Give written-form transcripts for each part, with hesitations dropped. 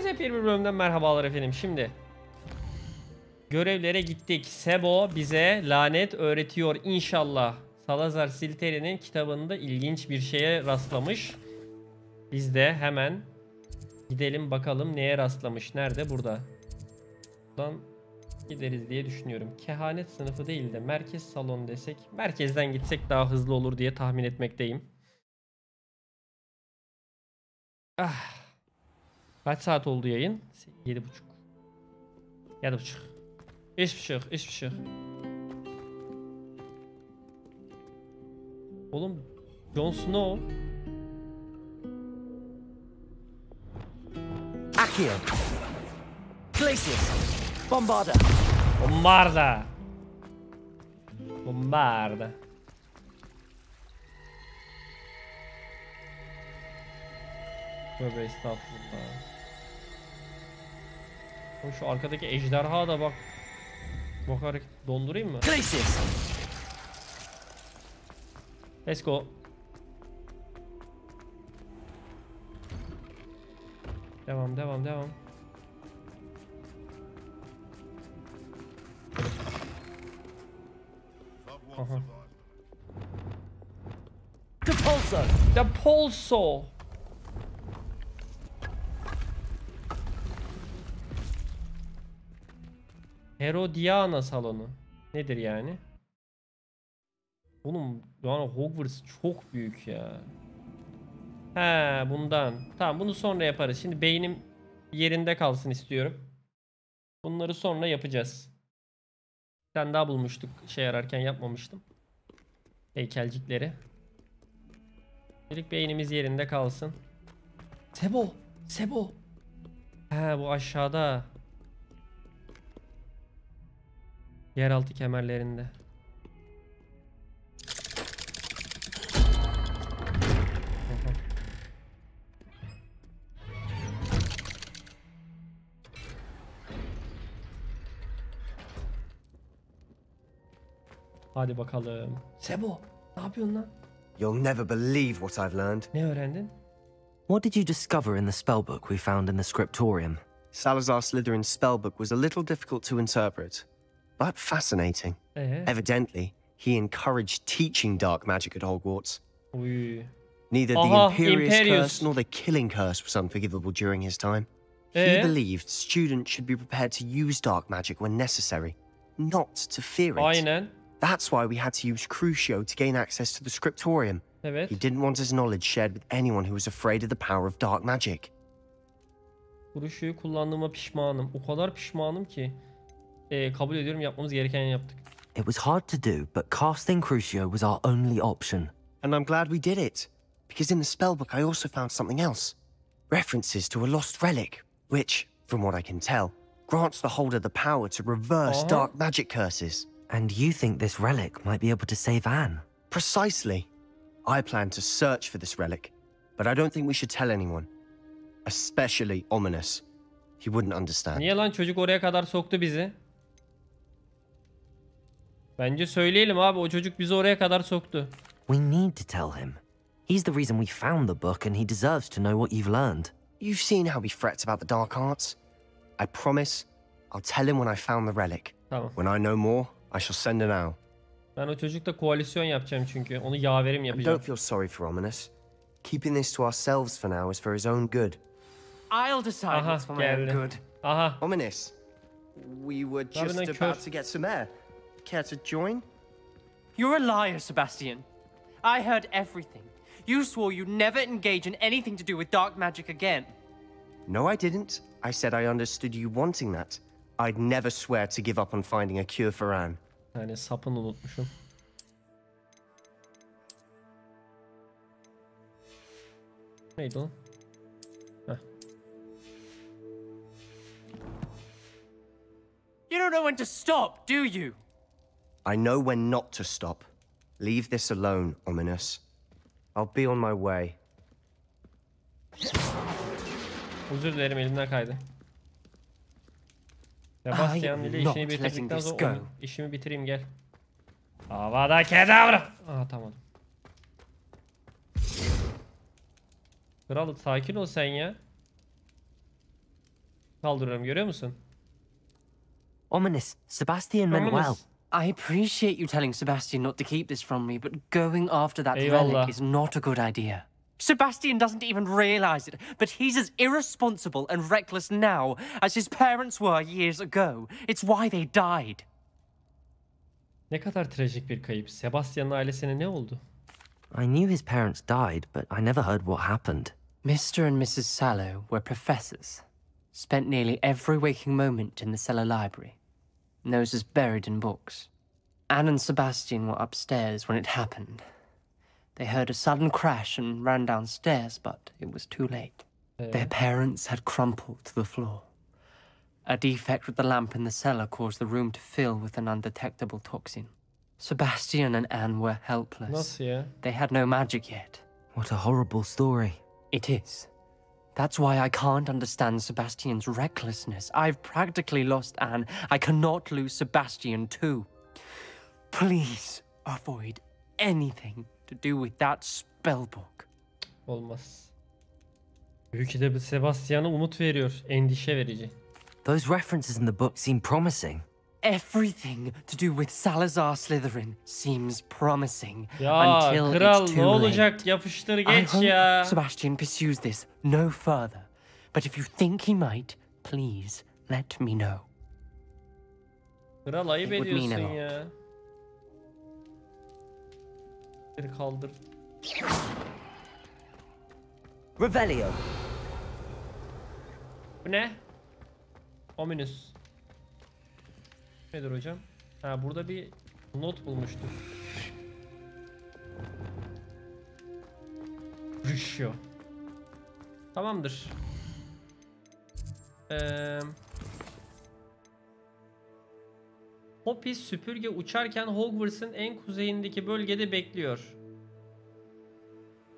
Yepyeni bir bölümden merhabalar efendim. Şimdi görevlere gittik. Sebo bize lanet öğretiyor inşallah. Salazar Silteri'nin kitabında ilginç bir şeye rastlamış. Biz de hemen gidelim bakalım neye rastlamış. Nerede? Burada. Buradan gideriz diye düşünüyorum. Kehanet sınıfı değil de merkez salon desek. Merkezden gitsek daha hızlı olur diye tahmin etmekteyim. Ah. Kaç saat oldu yayın? 7.30. 7.30. Hiçbir şey. Oğlum Jon Snow. Accio. Glacius. Bombarda. Tövbe estağfurullah. Şu arkadaki ejderha da bak. Bakarak dondurayım mı? Glacius. Let's go. Devam. Aha. Depulso. Herodiana salonu. Nedir yani? Oğlum yani Hogwarts çok büyük ya. He bundan. Tamam bunu sonra yaparız. Şimdi beynim yerinde kalsın istiyorum. Bunları sonra yapacağız. Bir tane daha bulmuştuk şey ararken yapmamıştım. Heykelcikleri. Dedik beynimiz yerinde kalsın. Sebo. He bu aşağıda. Yeraltı kemerlerinde. Hadi bakalım. Sebo, ne yapıyorsun lan? You'll never believe what I've learned. Ne öğrendin? What did you discover in the spellbook we found in the scriptorium? Salazar Slytherin's spellbook was a little difficult to interpret, but fascinating. Evidently, he encouraged teaching dark magic at Hogwarts. Uy. Neither the Imperious Curse nor the Killing Curse was unforgivable during his time. He believed students should be prepared to use dark magic when necessary, not to fear it. Aynen. That's why we had to use Crucio to gain access to the scriptorium. Evet. He didn't want his knowledge shared with anyone who was afraid of the power of dark magic. Crucio'yu kullandığıma pişmanım. O kadar pişmanım ki. Kabul ediyorum, yapmamız gerekeni yaptık. It was hard to do, but casting Crucio was our only option. And I'm glad we did it, because in the spellbook I also found something else. References to a lost relic, which, from what I can tell, grants the holder the power to reverse dark magic curses. And you think this relic might be able to save Anne? Precisely. I plan to search for this relic, but I don't think we should tell anyone. Especially Ominous. He wouldn't understand. Niye lan, çocuk oraya kadar soktu bizi? Bence söyleyelim abi, o çocuk bizi oraya kadar soktu. We need to tell him. He's the reason we found the book and he deserves to know what you've learned. You've seen how he frets about the dark arts. I promise I'll tell him when I found the relic. Tamam. When I know more, I shall send an owl. Ben o çocukla koalisyon yapacağım çünkü. Onu yaverim yapacağım. Don't feel sorry for Ominous. Keeping this to ourselves for now is for his own good. I'll decide what's for my own good. Aha. Ominous, we were just about to get some air. Care to join? You're a liar, Sebastian. I heard everything. You swore you'd never engage in anything to do with dark magic again. No, I didn't. I said I understood you wanting that. I'd never swear to give up on finding a cure for Anne. Yani sapını unutmuşum. Neydi o? You don't know when to stop, do you? I know when not to stop. Leave this alone, Ominous. I'll be on my way. Özür dilerim, elimden kaydı. Sebastian ile işini bitirdikten sonra işimi bitireyim, gel. Havada kedavra. Aha tamam. Kral sakin ol sen ya. Kaldırıyorum, görüyor musun? Ominous. Sebastian meant well. Ominous. I appreciate you telling Sebastian not to keep this from me, but going after that Eyvallah. relic is not a good idea. Sebastian doesn't even realize it, but he's as irresponsible and reckless now as his parents were years ago. It's why they died. Ne kadar trajik bir kayıp. Sebastian'ın ailesine ne oldu? I knew his parents died, but I never heard what happened. Mr. and Mrs. Sallow were professors. Spent nearly every waking moment in the cellar library. Noses buried in books. Anne and Sebastian were upstairs when it happened. They heard a sudden crash and ran downstairs, but it was too late. Their parents had crumpled to the floor. A defect with the lamp in the cellar caused the room to fill with an undetectable toxin. Sebastian and Anne were helpless. Nasıl ya? They had no magic yet. What a horrible story. It is. That's why I can't understand Sebastian's recklessness. I've practically lost Anne. I cannot lose Sebastian too. Please avoid anything to do with that spellbook. Olmaz. Büyük de Sebastian'a umut veriyor. Endişe verici. Those references in the book seem promising. Everything to do with Salazar Slytherin seems promising Ya until kral it's ne too olacak? late. Yapıştır I geç hope ya. Sebastian pursues this no further. But if you think he might, please let me know. Kral ayıp It would mean a ediyorsun lot. ya. Bir kaldır. Revelio. Bu ne? Ominous. Nedir hocam? Ha, burada bir not bulmuştuk. Rüşyo. Tamamdır. Poppy süpürge uçarken Hogwarts'ın en kuzeyindeki bölgede bekliyor.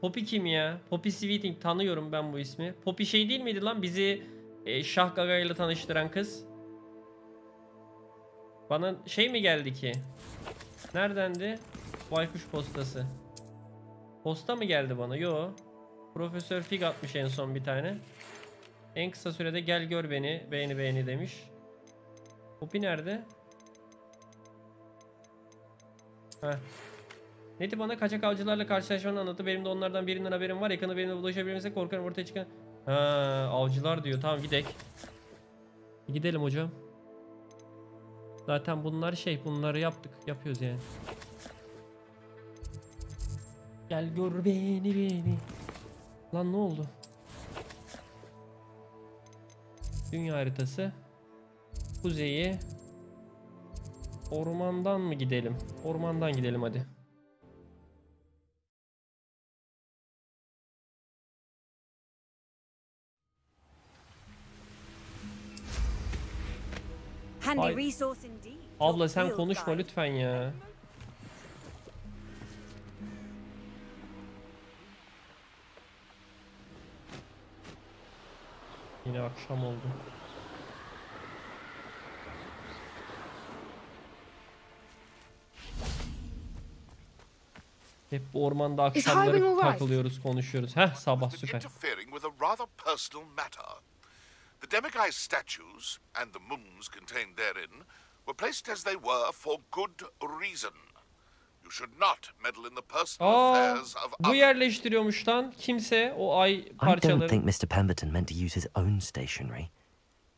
Poppy kim ya? Poppy Sweeting, tanıyorum ben bu ismi. Poppy şey değil miydi lan bizi Şah Gaga ile tanıştıran kız? Bana şey mi geldi ki? Neredendi? Baykuş postası. Posta mı geldi bana? Yo. Profesör Fig atmış en son bir tane. En kısa sürede gel gör beni. Beğeni demiş. Poppy nerede? Heh. Neti bana kaçak avcılarla karşılaşmanı anlattı. Benim de onlardan birinden haberim var. Yakında birine ulaşabilmemize korkarım ortaya çıkan. Ha, avcılar diyor. Tamam gidelim. Gidelim hocam. Zaten bunlar şey, bunları yaptık. Yapıyoruz yani. Gel gör beni. Lan ne oldu? Dünya haritası. Kuzeyi. Ormandan mı gidelim? Ormandan gidelim hadi. Handy resource indeed. Abla sen konuşma lütfen ya. Yine akşam oldu. Hep bu ormanda akşamları takılıyoruz, konuşuyoruz. Heh, sabah süper. Interfering with a rather personal matter. The demiguise statues and the moons contained therein were placed as they were for good reason. You should not meddle in the personal affairs of bu yerleştiriyormuş lan kimse o ay parçaları. I don't think Mr. Pemberton meant to use his own stationery.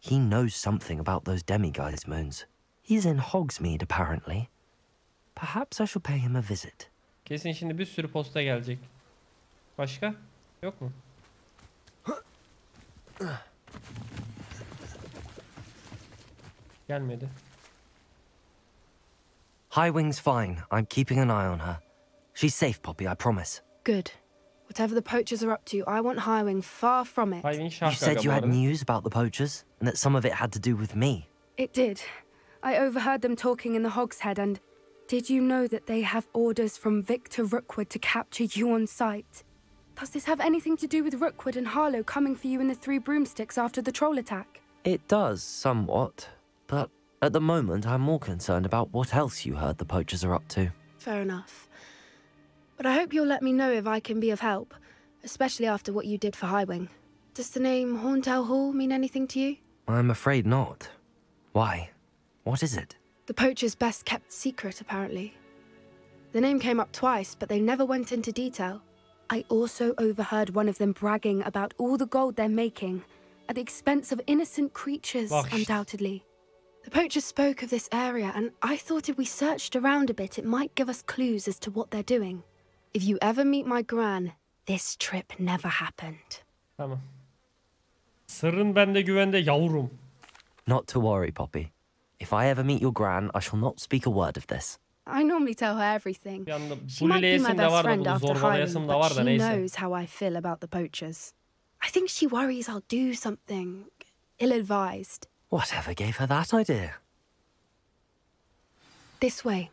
He knows something about those demiguise moons. He's in Hogsmeade apparently. Perhaps I should pay him a visit. Kesin şimdi bir sürü posta gelecek. Başka? Yok mu? Gelmedi. Highwing's fine. I'm keeping an eye on her. She's safe, Poppy, I promise. Good. Whatever the poachers are up to, I want Highwing far from it. Highwing You said you had news. news about the poachers, and that some of it had to do with me. It did. I overheard them talking in the Hogshead, and did you know that they have orders from Victor Rookwood to capture you on sight? Does this have anything to do with Rookwood and Harlow coming for you in the Three Broomsticks after the troll attack? It does, somewhat. But at the moment, I'm more concerned about what else you heard the poachers are up to. Fair enough. But I hope you'll let me know if I can be of help, especially after what you did for Highwing. Does the name Horntail Hall mean anything to you? I'm afraid not. Why? What is it? The poacher's best kept secret, apparently. The name came up twice, but they never went into detail. I also overheard one of them bragging about all the gold they're making, at the expense of innocent creatures, undoubtedly. The poacher spoke of this area, and I thought if we searched around a bit, it might give us clues as to what they're doing. If you ever meet my gran, this trip never happened. Tamam. Sırrın bende güvende yavrum. Not to worry, Poppy. If I ever meet your gran, I shall not speak a word of this. I normally tell her everything. She might be my Bulileyesim de best var da friend bunu after zorbalayasım Highland, da var but da she neyse. knows how I feel about the poachers. I think she worries I'll do something ill-advised. Whatever gave her that idea? This way.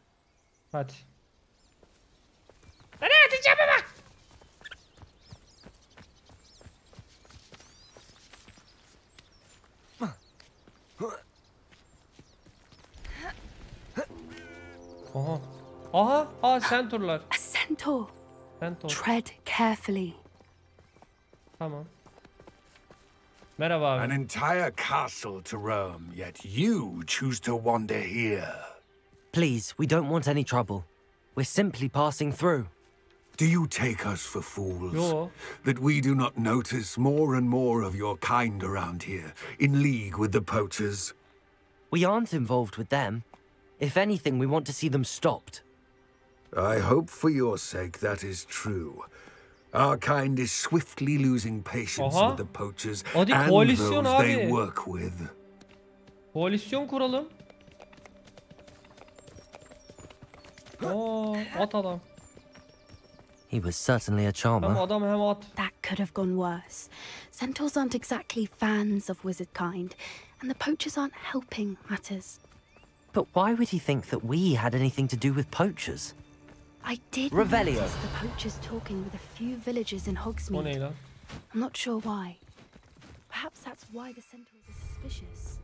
Hadi. Nereye atacağım ama? Aha. Aha. Aa, centaurlar. A centaur. Centaur. Tread carefully. Tamam. Merhaba abi. An entire castle to roam, yet you choose to wander here. Please, we don't want any trouble. We're simply passing through. Do you take us for fools? Yo. That we do not notice more and more of your kind around here, in league with the poachers? We aren't involved with them. If anything, we want to see them stopped. I hope for your sake that is true. Our kind is swiftly losing patience with the poachers Hadi and koalisyon those they abi. work with. Koalisyon kuralım. Oo, at adam. He was certainly a charmer. Hem adam hem at. That could have gone worse. Centaurs aren't exactly fans of wizard kind, and the poachers aren't helping matters. But why would he think that we had anything to do with poachers? I did Revelio. notice the poachers talking with a few villagers in O ne Hogsmeade. lan? I'm not sure why. Perhaps that's why the centaurs are suspicious.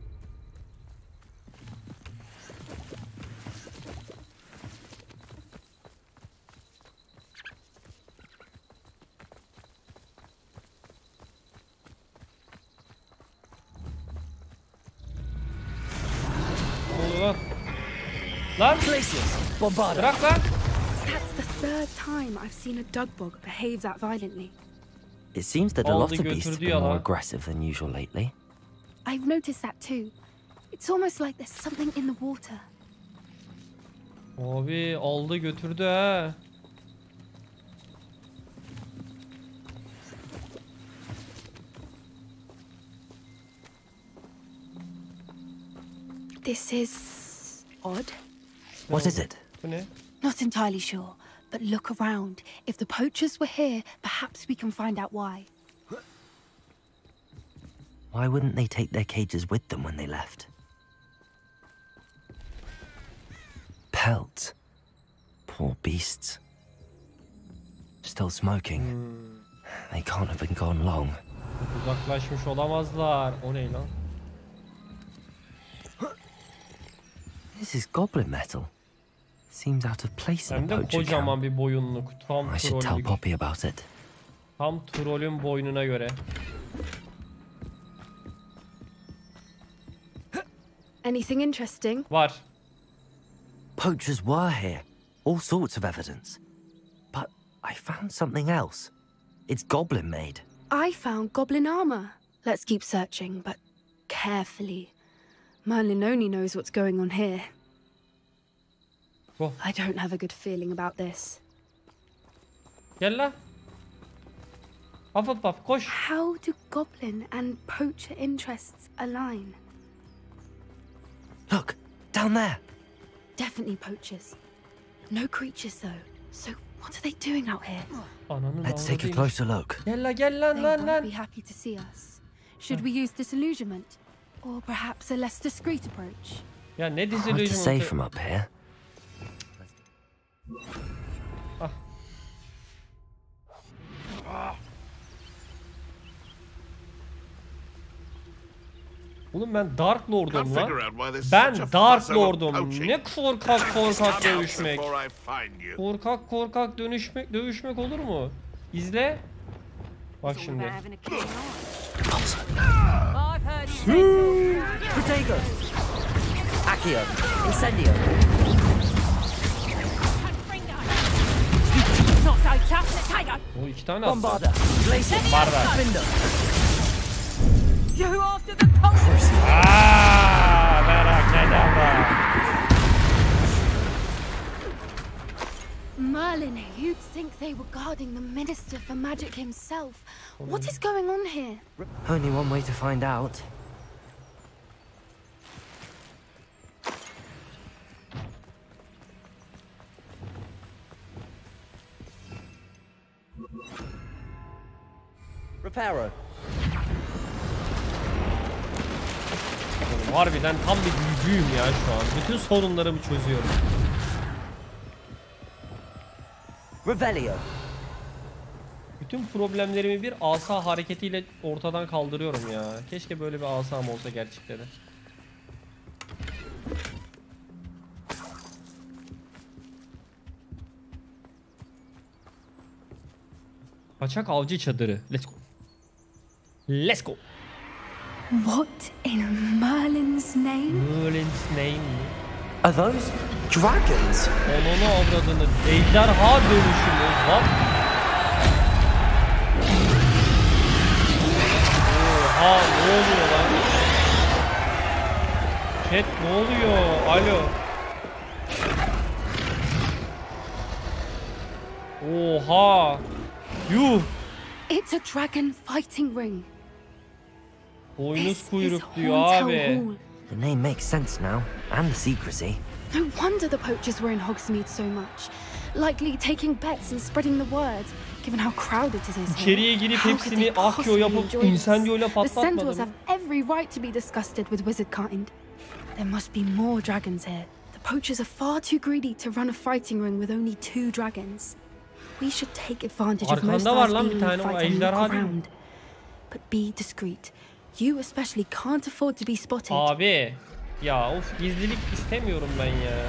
Ne oluyor lan? Lan! Bırak lan! That's the third time I've seen a dugbog behave that violently. It seems that a Aldı lot of beasts have götürdü been ya more lan. aggressive than usual lately. I've noticed that too. It's almost like there's something in the water. Abi aldı götürdü ha. This is odd. What is it? Bu ne? Not entirely sure, but look around. If the poachers were here, perhaps we can find out why. Why wouldn't they take their cages with them when they left? Pelts. Poor beasts. Still smoking. They can't have been gone long. Uzaklaşmış olamazlar. O ne lan? This is goblin metal. Seems out of place in Hem a de poacher kocaman camp. bir boyunluk. Tam I should tell trollük. Poppy about it. Tam trollün boynuna göre. Anything interesting? Var. Poachers were here. All sorts of evidence. But I found something else. It's goblin made. I found goblin armor. Let's keep searching, but carefully. Merlin only knows what's going on here. Oh. I don't have a good feeling about this. Gel lan. Hufflepuff koş. How do goblin and poacher interests align? Look, down there. Definitely poachers. No creatures though. So what are they doing out here? Ananın Let's take a avradıymış. closer look. Gel la gel lan They lan won't lan. be happy to see us. Should we use disillusionment? Or perhaps a less discreet approach? Ya ne Hard to diziliyor say from up here. Ah. Oğlum ben Dark Can't Lord'um figure lan. out why there's Ben such a Dark fuss over Lord'um. poaching. Ne korkak korkak Come out dövüşmek. before I find you. Korkak korkak dövüşmek olur mu? İzle. Bak şimdi. Protego. Accio. Incendio. O 2 tane attı. Bombarda. Bombarda. Merak edemem. Merlin, you'd think they were guarding the Minister for Magic himself. What is going on here? Only one way to find out. Reparo. Harbiden tam bir büyücüyüm ya şu an. Bütün sorunlarımı çözüyorum. Revelio. Bütün problemlerimi bir asa hareketiyle ortadan kaldırıyorum ya. Keşke böyle bir asam olsa gerçekten de. Kaçak avcı çadırı. Let's go. Let's go. What in Merlin's name? Merlin's name. Are those dragons? Onunu avradını. Ejderha dönüşümü. What? Oha, ne oluyor lan? Chat ne oluyor? Alo. Oha. Yuh. It's a dragon fighting ring. Boynuz kuyruk diyor Horntail abi. Hall. The name makes sense now, and the secrecy. No wonder the poachers were in Hogsmeade so much. Likely taking bets and spreading the word, given how crowded it is here. İçeriye girip How could hepsini they akyo possibly yapıp enjoy this? incendiyoyla The patlatmadı centaurs mı? have every right to be disgusted with wizard kind. There must be more dragons here. The poachers are far too greedy to run a fighting ring with only 2 dragons. We should take advantage of most Arkanda var eyes lan bir being in the tane, o fight and look ejderha değil mi? around. But be discreet. You especially can't afford to be spotted. Abi. Ya of, gizlilik istemiyorum ben ya.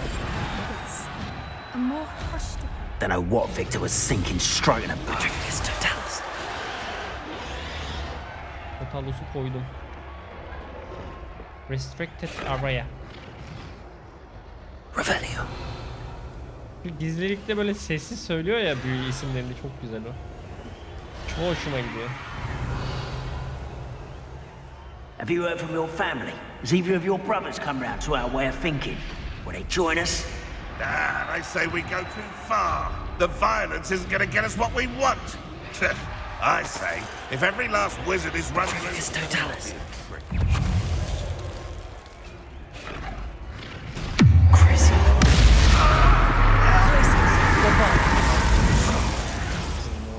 A more hushed. Don't know what Victor was thinking, stroking a boat. Totalus'u koydum. Restricted area. Revelio. Gizlilikte böyle sessiz söylüyor ya büyü isimlerini, çok güzel o. Çok hoşuma gidiyor. Have you heard from your family? Has either of your brothers come round to our way of thinking? Will they join us? Nah, they say we go too far. The violence isn't gonna get us what we want. I say, if every last wizard is running It's totalis.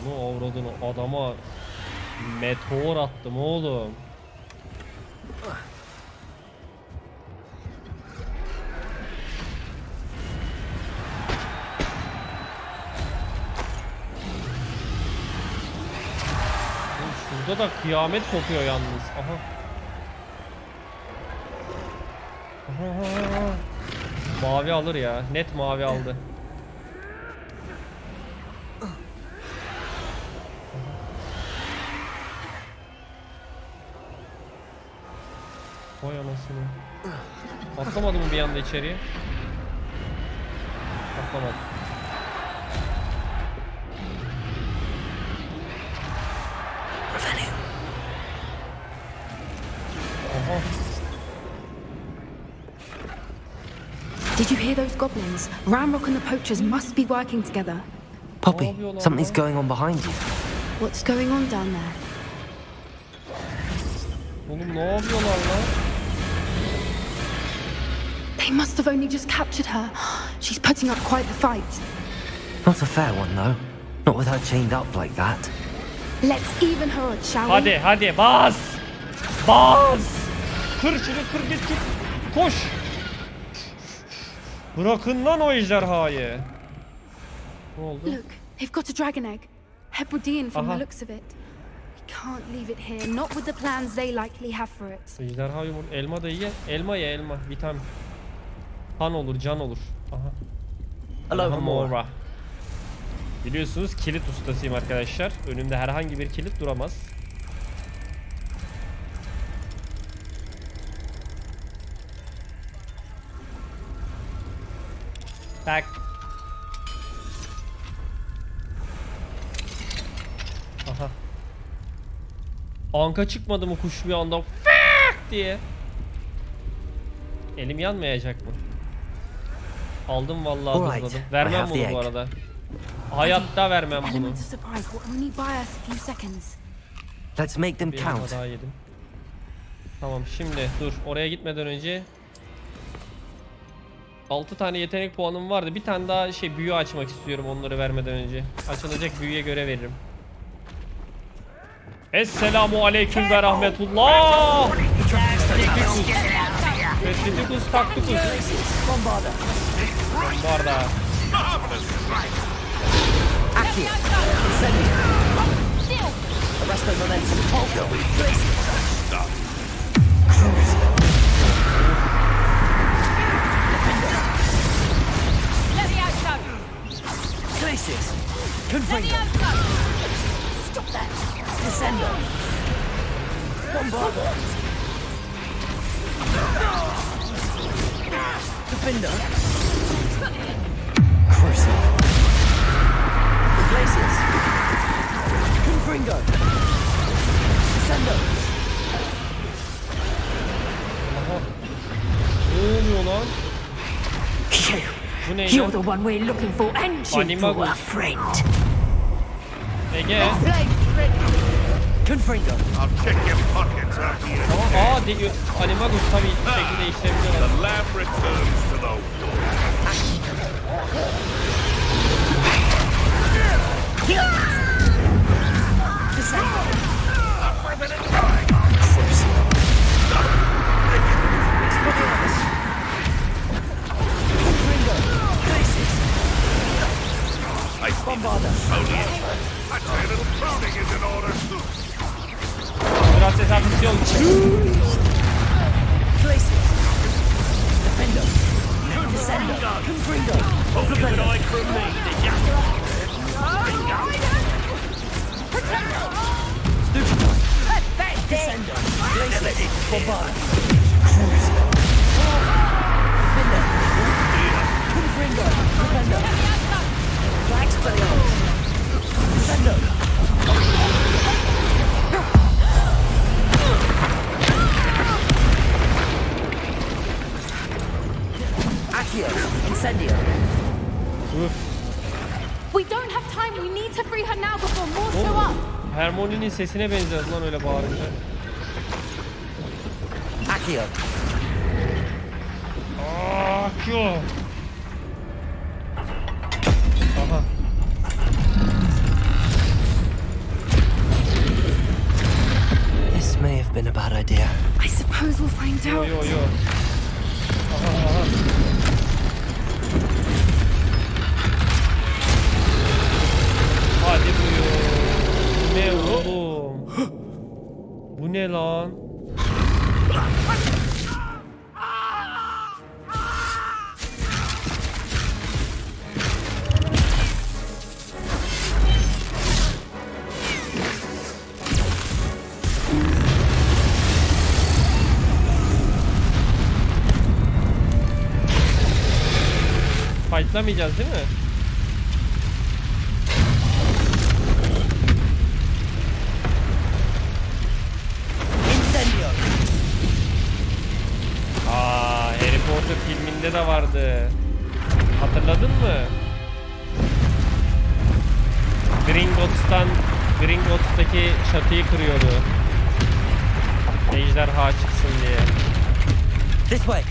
Onu avradını, adama meteor attım oğlum. Şurada da kıyamet kopuyor yalnız. Aha. Aha. Mavi alır ya. Net mavi aldı. Vay anasını. Atlamadı mı bir anda içeriye? Atlamadı. Aha. Did you hear those goblins? Ramrock and the poachers must be working together. Poppy, something's going on behind you. What's going on down there? Oğlum ne yapıyorlar lan? They must have only just captured her. She's putting up quite the fight. Not a fair one, though. Not with her chained up like that. Let's even her odds, shall we? Hadi hadi bas! Bas! Kır şunu, kır git git. Koş! Bırakın lan o ejderhayı. Ne oldu? Look, they've got a dragon egg. Hebridean from Aha. the looks of it. We can't leave it here, not with the plans they likely have for it. Ejderha yumurta. Elma da ye. Elma ye, elma. Vitamin. Kan olur, can olur. Aha. Hello, Mora. Biliyorsunuz kilit ustasıyım arkadaşlar. Önümde herhangi bir kilit duramaz. Tak. Aha. Anka çıkmadı mı kuş bir anda diye. Elim yanmayacak mı? Aldım vallahi hızladım. Vermem bunu bu arada. Hayatta vermem bunu. Let's make them Bir count. daha yedim. Tamam şimdi dur oraya gitmeden önce 6 tane yetenek puanım vardı. Bir tane daha büyü açmak istiyorum onları vermeden önce. Açılacak büyüye göre veririm. Esselamu aleyküm ve rahmetullah. Vestiticus tacticus. Bombarda. Defender. Crucial. Places. Confringo. Descendo. Ne oluyor lan? Bu ne ya? You're the one we're looking for, and you for a friend. Ege. Confringo. I'll check your pockets after you. Animagus tabii şekilde işleyebiliyorlar. The lamb returns to the wood. Gracias atención. Defender. Descendo. Confringo. Keep an eye from me, did ya? Descendo. Places. Bombarda. Defender. Confringo. Defender. Black Spellion. Descendo. Incendio. We don't have time. We need to free her now before more show up. Hermione'nin sesine benziyor lan öyle bağırınca. Accio. Accio. Aha. This may have been a bad idea. I suppose we'll find out. Yo. Aha. Hadi buyur. Bu ne oğlum? Bu ne lan? Fightlamayacağız değil mi? Harry Potter filminde de vardı. Hatırladın mı? Gringotts'taki çatıyı kırıyordu. Ejderha çıksın diye. This way.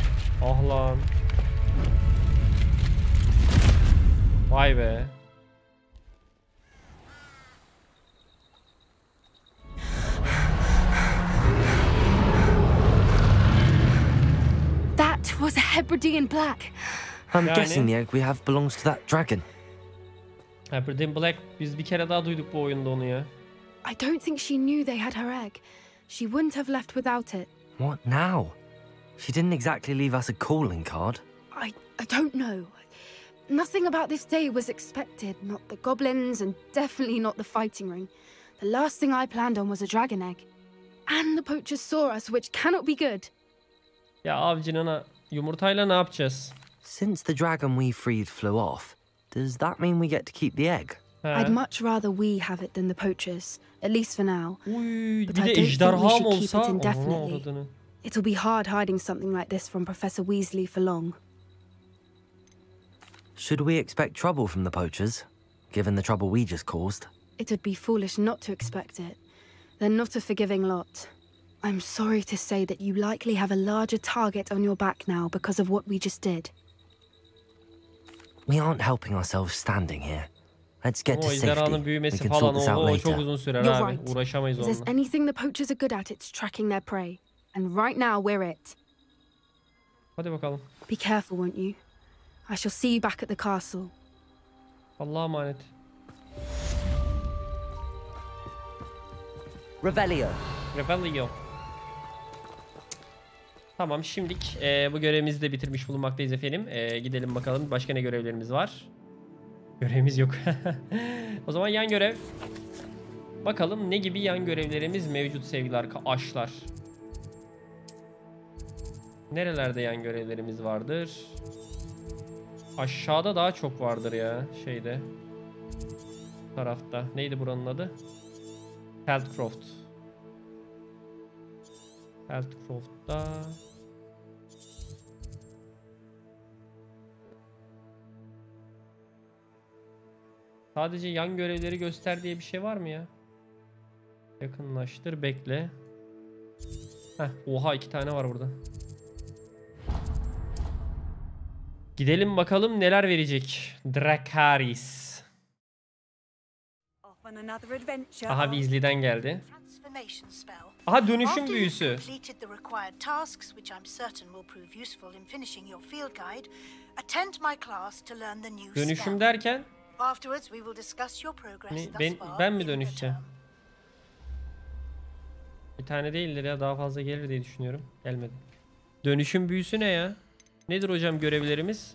Ah lan. Vay be. That was a Hebridean black. I'm guessing the egg we have belongs to that dragon. Hebridean Black, biz bir kere daha duyduk bu oyunda onu ya. I don't think she knew they had her egg. She wouldn't have left without it. What now? She didn't exactly leave us a calling card. I don't know. Nothing about this day was expected. Not the goblins and definitely not the fighting ring. The last thing I planned on was a dragon egg. And the poachers saw us, which cannot be good. Ya avcının yumurtayla ne yapacağız? Since the dragon we freed flew off, does that mean we get to keep the egg? I'd much rather we have it than the poachers, at least for now. Uy, But bir I de don't think we ejderha should mı keep olsa? it indefinitely. Oha, It'll be hard hiding something like this from Professor Weasley for long. Should we expect trouble from the poachers, given the trouble we just caused? It would be foolish not to expect it. They're not a forgiving lot. I'm sorry to say that you likely have a larger target on your back now because of what we just did. We aren't helping ourselves standing here. Let's get to ejderhanın safety. We büyümesi can falan sort this out o çok later. uzun sürer You're abi. right. Uğraşamayız If there's onunla. anything the poachers are good at, it's tracking their prey. And right now, we're it. Hadi bakalım. Be careful, won't you? I shall see you back at the castle. Allah'a emanet. Revelio. Revelio. Tamam, şimdilik bu görevimizi de bitirmiş bulunmaktayız efendim. Gidelim bakalım başka ne görevlerimiz var. Görevimiz yok. O zaman yan görev. Bakalım ne gibi yan görevlerimiz mevcut sevgili arkadaşlar. Nerelerde yan görevlerimiz vardır? Aşağıda daha çok vardır ya şeyde. Tarafta. Neydi buranın adı? Feldcroft. Feldcroft'ta. Sadece yan görevleri göster diye bir şey var mı ya? Yakınlaştır, bekle. Heh, oha 2 tane var burada. Gidelim bakalım neler verecek. Drakaris. Aha Weasley'den geldi. Aha dönüşüm büyüsü. Dönüşüm derken? Ben mi dönüşeceğim? Bir tane değildir ya, daha fazla gelir diye düşünüyorum. Gelmedi. Dönüşüm büyüsü ne ya? Nedir hocam görevlerimiz?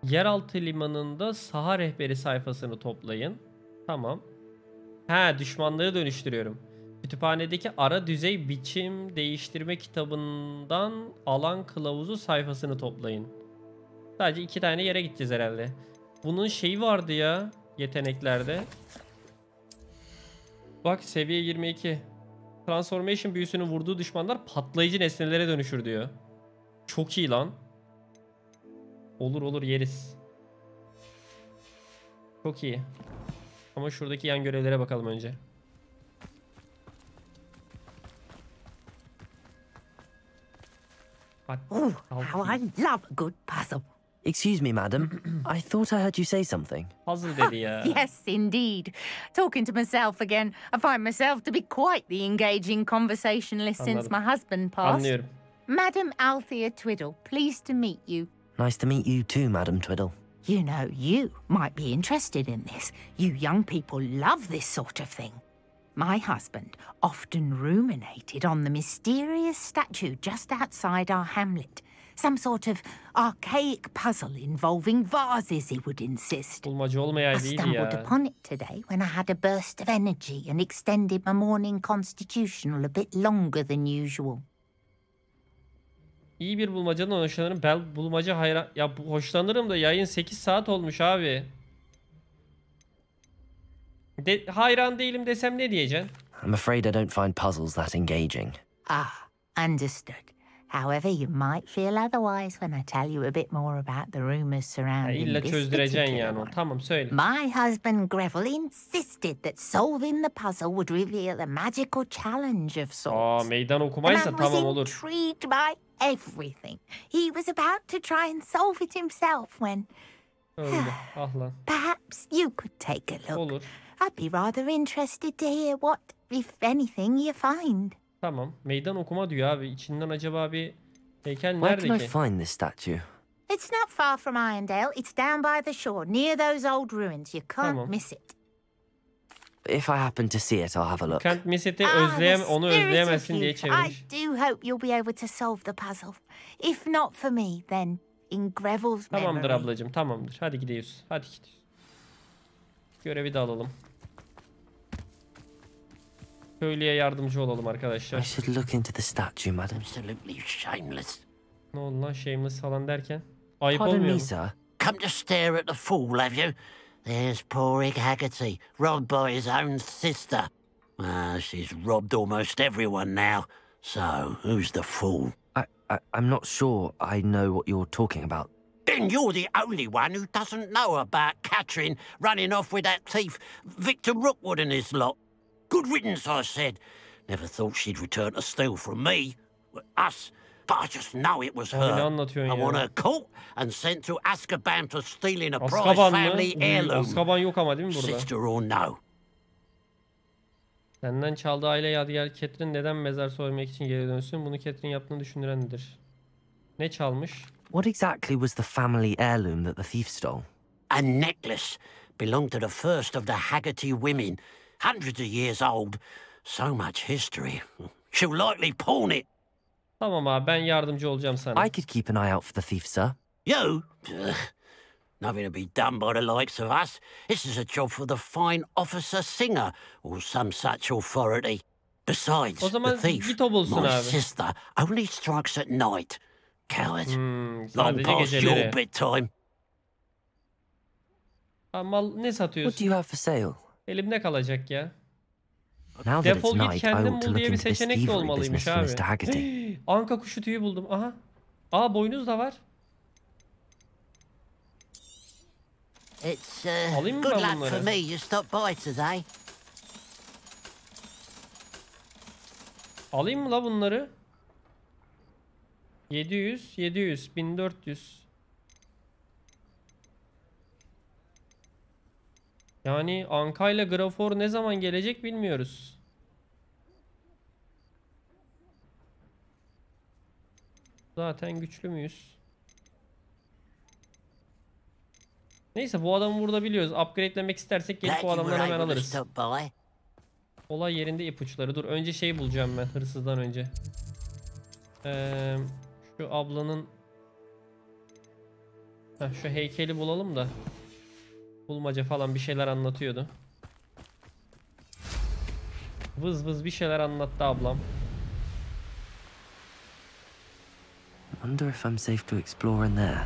Yeraltı limanında saha rehberi sayfasını toplayın. Tamam. Ha, düşmanları dönüştürüyorum. Kütüphanedeki ara düzey biçim değiştirme kitabından alan kılavuzu sayfasını toplayın. Sadece 2 tane yere gideceğiz herhalde. Bunun şeyi vardı ya yeteneklerde. Bak seviye 22. Transformation büyüsünün vurduğu düşmanlar patlayıcı nesnelere dönüşür diyor. Çok iyi lan. Olur olur yeriz. Çok iyi. Ama şuradaki yan görevlere bakalım önce. Oh, how I love a good puzzle. Excuse me, madam. I thought I heard you say something. Puzzle dedi ya. Yes, indeed. Talking to myself again. I find myself to be quite the engaging conversationalist since my husband passed. Anlıyorum. Madam Althea Twiddle, pleased to meet you. Nice to meet you too, Madam Twiddle. You know, you might be interested in this. You young people love this sort of thing. My husband often ruminated on the mysterious statue just outside our hamlet. Some sort of archaic puzzle involving vases, he would insist. Bulmaca I olmayaydı iyiydi stumbled ya. upon it today when I had a burst of energy and extended my morning constitutional a bit longer than usual. İyi bir bulmacadan hoşlanırım. Ben bulmaca hayran... Ya hoşlanırım da yayın 8 saat olmuş abi. Hayran değilim desem ne diyeceksin? I'm afraid I don't find puzzles that engaging. Ah, understood. However, you might feel otherwise when I tell you a bit more about the rumors surrounding İlla this çözdüreceksin particular yani. one. Tamam söyle. My husband Greville insisted that solving the puzzle would reveal a magical challenge of sorts. Meydan And okumaysa I was tamam olur. intrigued by everything. He was about to try and solve it himself when Öyle. Ah lan. perhaps you could take a look. Olur. I'd be rather interested to hear what, if anything, you find. Tamam. Meydan okuma diyor abi. İçinden acaba bir heykel Where nerede can I ki? find this statue? It's not far from Irondale. It's down by the shore, near those old ruins. You can't Tamam. miss it. If I happen to see it, I'll have a look. Can't miss it'i The onu spirit of özleyemezsin diye youth. I çevirmiş. do hope you'll be able to solve the puzzle. If not for me, then in Greville's Tamamdır memory. ablacığım, tamamdır. Hadi gidiyoruz. Hadi gidiyoruz. Görevi de alalım. Köylüye yardımcı olalım I arkadaşlar. should look into the statue, madam. Absolutely shameless. Ne oldu lan shameless falan derken? Ayıp Pardon olmuyor me, mu? sir. Come to stare at the fool, have you? There's poor Ig Haggerty, robbed by his own sister. She's robbed almost everyone now. So, who's the fool? I'm not sure I know what you're talking about. Then you're the only one who doesn't know about Catherine running off with that thief, Victor Rookwood and his lot. Good riddance, I said. Never thought she'd return to steal from me, us, but I just know it was Abi ne her. anlatıyorsun I ya? want her caught and sent to Azkaban for stealing a prized Azkaban mı? family heirloom. Azkaban yok ama değil mi burada? Sister or no? Senden çaldığı aile yadigar Catherine neden mezar soymak için geri dönsün? Bunu Catherine yaptığını düşündüren nedir? Ne çalmış? What exactly was the family heirloom that the thief stole? A necklace belonged to the first of the Haggerty women. Hundreds of years old. So much history. She'll likely pawn it. Tamam abi ben yardımcı olacağım sana. I could keep an eye out for the thief, sir. You? Ugh. Nothing to be done by the likes of us. This is a job for the fine officer singer or some such authority. Besides, O zaman the thief, git o bulsun my abi. sister, only strikes at night. Coward. Long Sadece past your geceleri. bedtime. Ha, mal ne What do satıyorsun? you have for sale? Elimde kalacak ya. Now that it's Defol git night, I kendin ought to bul look diye bir into this seçenek de thievery olmalıymış business for abi. Mr. Haggerty. Anka kuşu tüyü buldum. Aha. Aa boynuz da var. It's Alayım mı good ben luck for bunları? me you stopped by today. Alayım mı la bunları? 700, 1400. Yani Anka ile Grafor ne zaman gelecek bilmiyoruz. Zaten güçlü müyüz? Neyse bu adamı burada biliyoruz. Upgrade'lemek istersek gelip Glad bu you adamdan were hemen able to alırız. stop by. Olay yerinde ipuçları. Dur önce şeyi bulacağım ben hırsızdan önce. Şu ablanın... şu heykeli bulalım da. Bulmaca falan bir şeyler anlatıyordu. Vız vız bir şeyler anlattı ablam. Wonder if I'm safe to explore in there.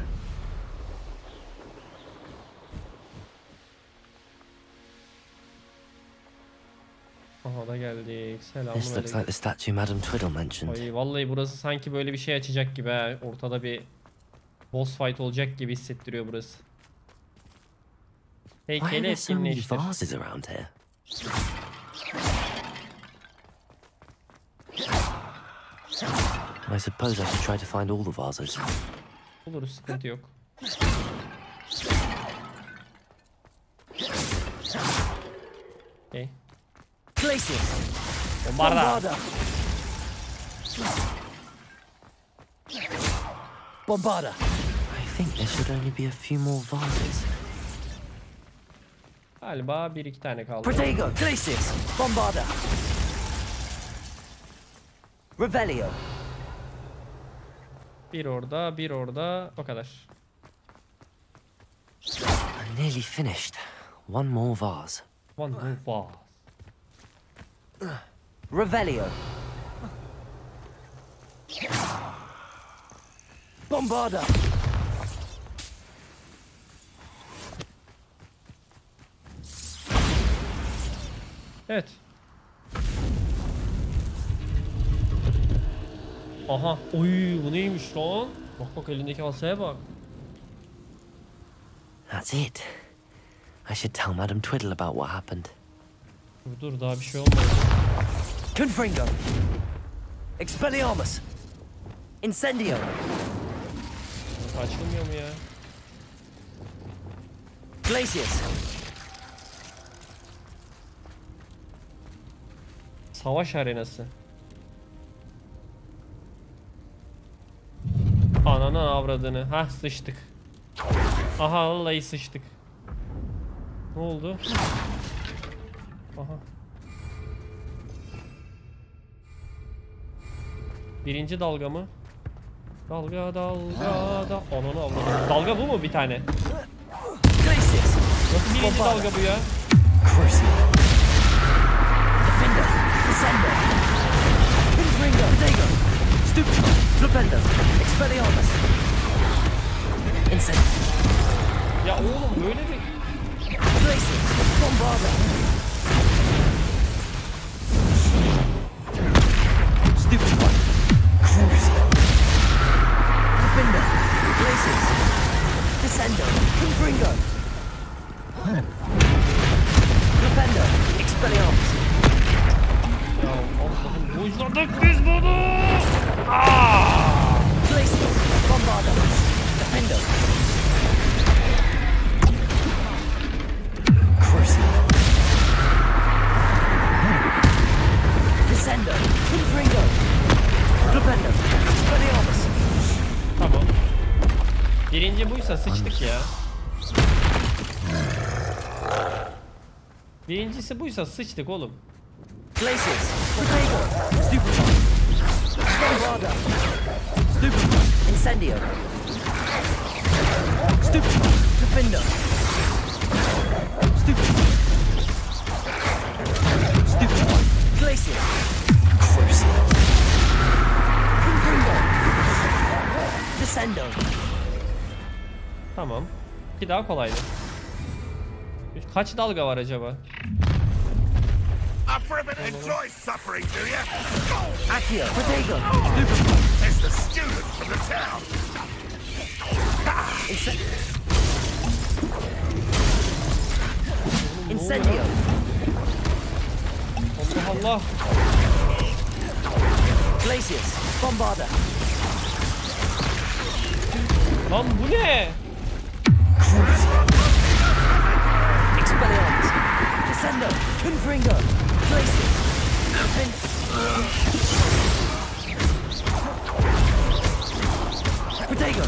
Aha da geldik. This looks Selamünaleyküm. like the statue Madame Twiddle mentioned. Ay vallahi burası sanki böyle bir şey açacak gibi ha. Ortada bir boss fight olacak gibi hissettiriyor burası. Why are Heykeli there so many etkinleştir. vases around here? I suppose I should try to find all the vases. Buluruz, sıkıntı yok. Okay. Bombarda. Bombarda. I think there should only be a few more vases. Galiba bir iki tane kaldı. Protego, Glacius, Bombarda. Revelio. Bir orada, bir orada. O kadar. I'm nearly finished. One more vase. One more vase. Revelio. Bombarda. Evet. Aha. Oy bu neymiş lan? Bak bak elindeki asaya bak. That's it. I should tell Madame Twiddle about what happened. Dur daha bir şey olmadı. Confringo. Expelliarmus. Incendio. Açılmıyor mu ya? Glacius. Savaş arenası. Ananı avradını. Hah sıçtık. Aha vallahi sıçtık. Ne oldu? Aha. Birinci dalga mı? Dalga dalga da. Ananı avradını. Dalga bu mu bir tane? Glacius. Nasıl birinci dalga bu ya? Crucible. Defender. Descender. Confringo. Protego. Stupid. Flipendo. Expelliarmus. Ya oğlum böyle bir... Ya Allah'ım boşladık biz bunu. Tamam. Birinci buysa sıçtık ya. Birincisi buysa sıçtık oğlum. Incendio. Defender. Glacier. Descendo. Tamam. İki daha kolaydı. Kaç dalga var acaba? Enjoy suffering, do you? Accio. Protego. It's the student from the town. Incendio. Allah Allah. Glaciers. Bombarda. Lan bu ne? Expelliarmus. Descendo. Confringo. Glaciers. Protego.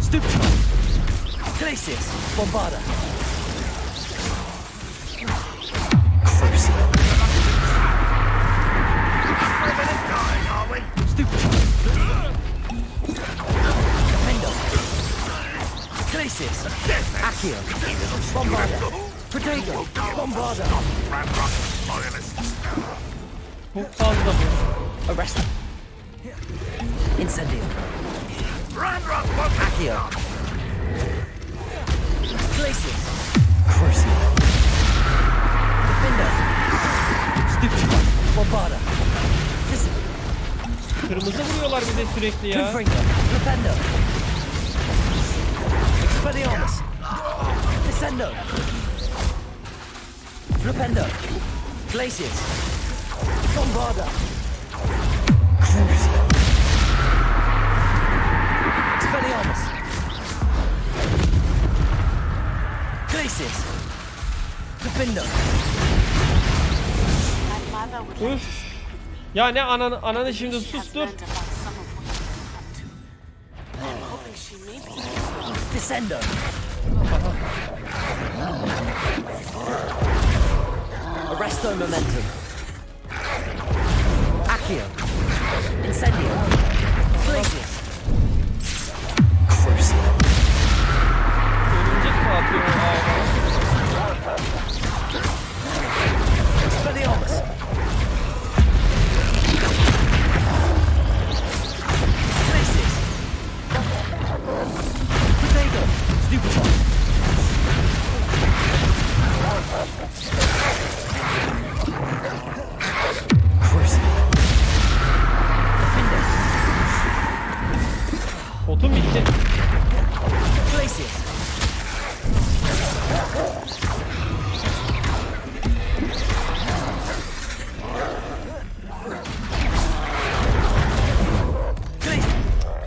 Stupid. Glaciers. Bombarda. Stupid. Defendo. Glaciers. Accio. Bombarda. Protego. Bombarda. Çok fazla bu. Arrest them. Incendio. Accio. Glaciers. Crucial. Defender. Stupid. Bombarda. Kırmızı vuruyorlar bir de sürekli ya. Confringo. Defender. Expelliarmus. Descendo. Flipendo. Glaciers. Bombarda. Crucial. Expelliarmus. Glaciers. Defender. Üf. Ya ne ananı şimdi sustur. Descendo. Arresto momentum. Accio. Incendio. Glaciers. Crucial. Örümcek mi atıyor o ağına? Expelliarmus. Glaciers. Protego. Stupefy. Botum bitti. Glaciers.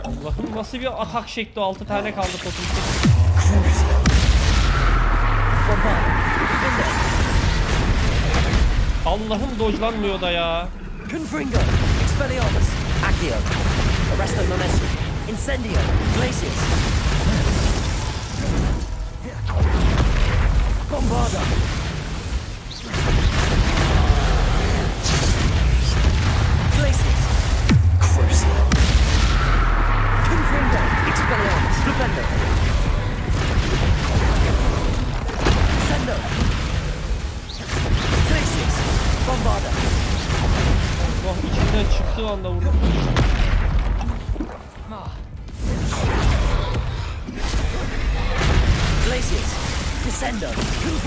Allah'ım nasıl bir atak şekli, 6 tane kaldı potum. Allah'ım dojlanmıyor da ya. Confringo. Expelliarmus. Accio. Arresto momentum. Incendio. Glaciers. Bombarda. Glaciers. Crucial. Confringo. Expelliarmus. Flipendo. Sendo. Glaciers. Bombarda. Allah içinden çıktığı anda vurdum.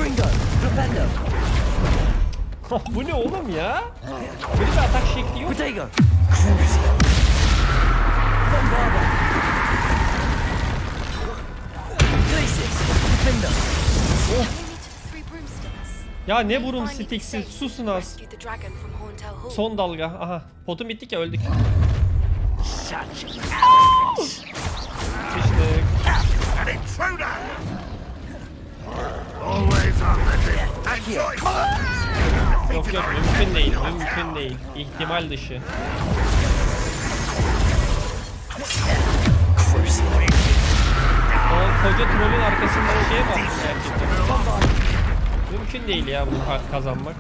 Confringo. Flipendo. Bu ne oğlum ya? Böyle bir atak şekli yok. Protego. Crucial. Bombarda. Glacis. Defender. Ya ne burum sticksin, susun az. Son dalga. Aha. Potum bittik ya, öldük. Sıçtık. Yok yok, mümkün değil, mümkün değil. İhtimal dışı. O koca trollün arkasından şeye mi atmış gerçekten? Mümkün değil ya bunu kazanmak.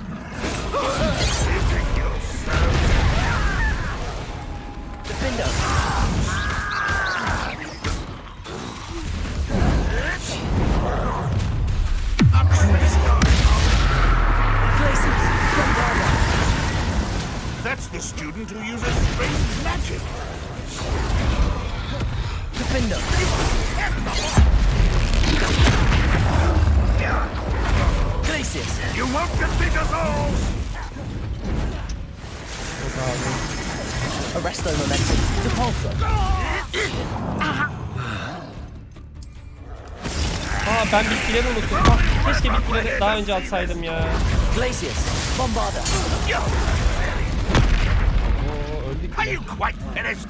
That's the student who uses strange magic. Defender. Glacis. You won't defeat us all. Arresto momentum. Depulso. Aa, ben bitkileri unuttum. Ah, keşke bitkileri daha önce atsaydım ya. Glacis. Bombarda. Oo, öldük Are bile. you quite finished?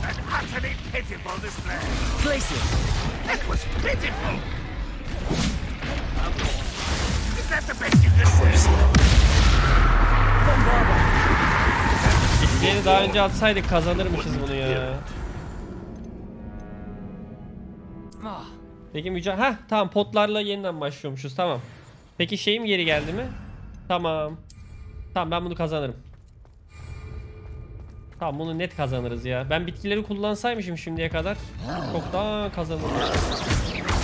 An utterly pitiful display. Glacis. That was pitiful. Is that the best you can do? Bombarda. Bitkileri daha önce atsaydık kazanırmışız bunu ya. Peki Heh, tamam, potlarla yeniden başlıyormuşuz, tamam. Peki şeyim geri geldi mi? Tamam. Tamam, ben bunu kazanırım. Tamam, bunu net kazanırız ya. Ben bitkileri kullansaymışım şimdiye kadar çok daha kazanırım.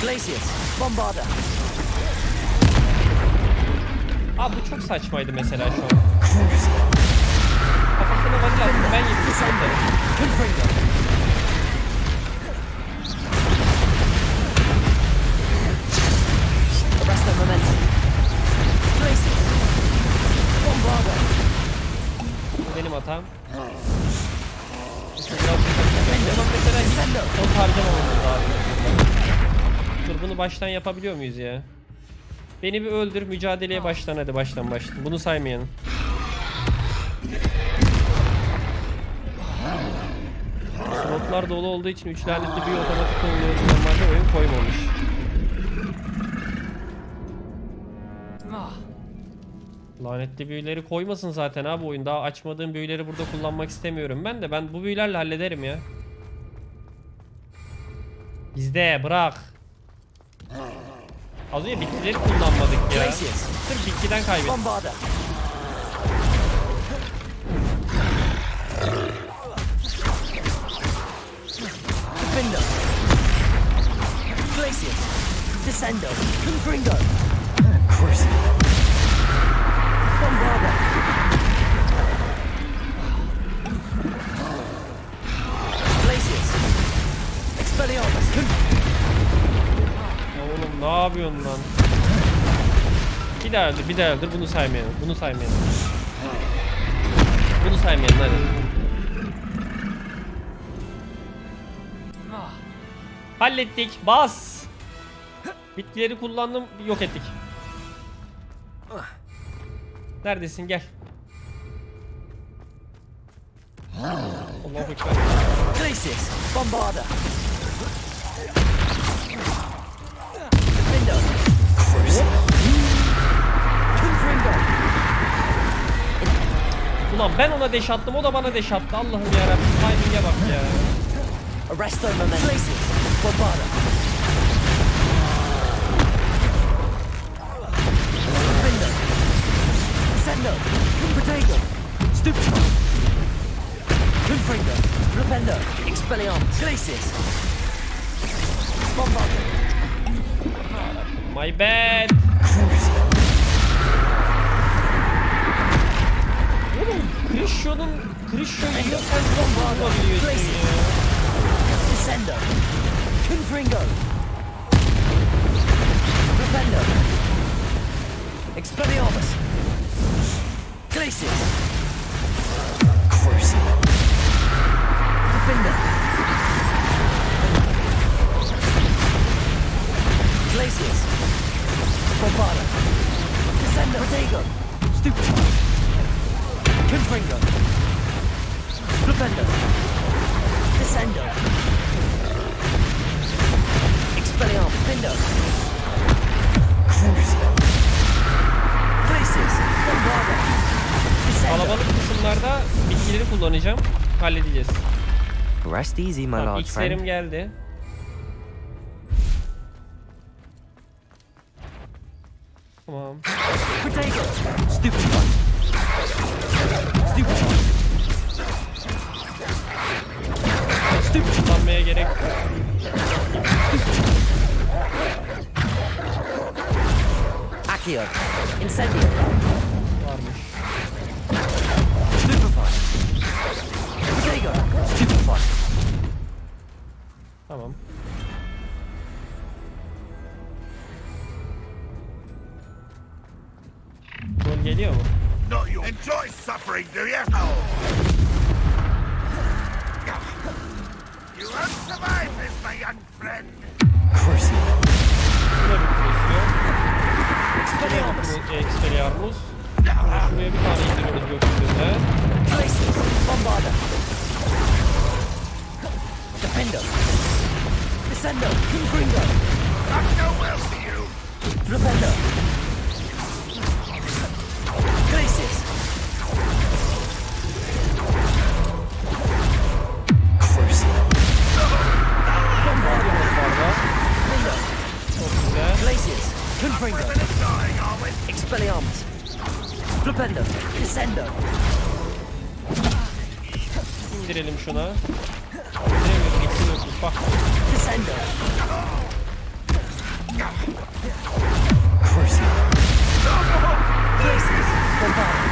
Glacis. Bombarda. Aa, bu çok saçmaydı mesela şu an. Kafasına vanil attım, ben yedim. Confringo. Arresto momentum. Glacis. Bombarda. Bu benim hatam. Mesela hiç pot harcamamamız lazım. Dur, bunu baştan yapabiliyor muyuz ya? Beni bir öldür, mücadeleye başlan, hadi baştan. Bunu saymayalım. Slotlar dolu olduğu için 3 lanetli bir otomatik oluyor. Normalde oyun koymamış. Lanetli büyüleri koymasın zaten abi oyun. Daha açmadığım büyüleri burada kullanmak istemiyorum ben de. Ben bu büyülerle hallederim ya. Bizde bırak. Az önce bitkileri kullanmadık ya. Sırf bitkiden kaybettik. Bombarda. Defender. Glacis. Descendo. Confringo. Crucial. Bombarda. Glacis. Expelliarmus. Oğlum ne yapıyorsun lan? Bir daha öldür, bir daha öldür. Bunu saymayalım. Bunu saymayalım. Bunu saymayalım hadi. Hallettik. Bas. Bitkileri kullandım. Yok ettik. Neredesin? Gel. Allahu ekber. Glacis. Bombarda. Defender. Confringo. Ulan ben ona deş attım, o da bana deş attı. Allah'ım yarabbim, timing'e bak ya. Arresto momentum. Glacis. Bombarda. Defender. Sendo. Protego. Stupid. Confringo. Flipendo. Expelliarmus. Glacis. Bombarda. My bad. Oğlum Christian'ın sen nasıl bulabiliyorsun ya? Descendo. Confringo. Defender. Expelliarmus. Glacius. Crucial. Defender. Glacius. Bombarda. Descender. Protego. Stupefy. Confringo. Defender. Descender. Expelliarmus. Defender. Crucial. Glacius. Bombarda. Kalabalık kısımlarda bitkileri kullanacağım. Halledeceğiz. Rest easy, my Tamam, large X'lerim friend. geldi. Tamam. Potato. Stupefy. Stupefy. Stupefy. Kullanmaya gerek yok. Accio. Incendio. Varmış. Stupefy. Potato. Stupefy. Tamam. Gol geliyor mu? Not you. Enjoy suffering, do you? You won't survive this, my young friend. Crucial. Buna bir kırışıyor. Expelliarmus. Expelliarmus. Şuraya bir tane indiriyoruz gökyüzünde. Glacius. Bombarda. Defender. Descender. Confringo. Not no well for you. Defender. Glacius. Crucial. Bombarda. Defender. Çok güzel. Glacius. Confringo. Dying, are we? Expelliarmus. Defender. Descender. İndirelim şuna. İndiremiyorum. X'i yokmuş. Bak. Descender. Crucial. Glacius. Bombarda.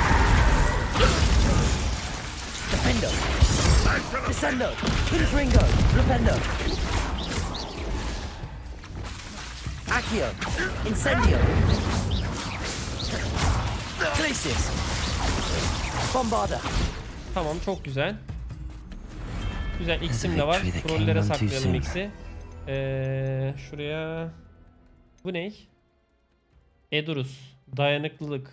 Defender. Descender. Confringo. Defender. Accio. Incendio. Glacius. Bombarda. Tamam, çok güzel. Güzel, X'im de var. Trollere saklayalım X'i. Şuraya... Bu ne? Edurus. Dayanıklılık.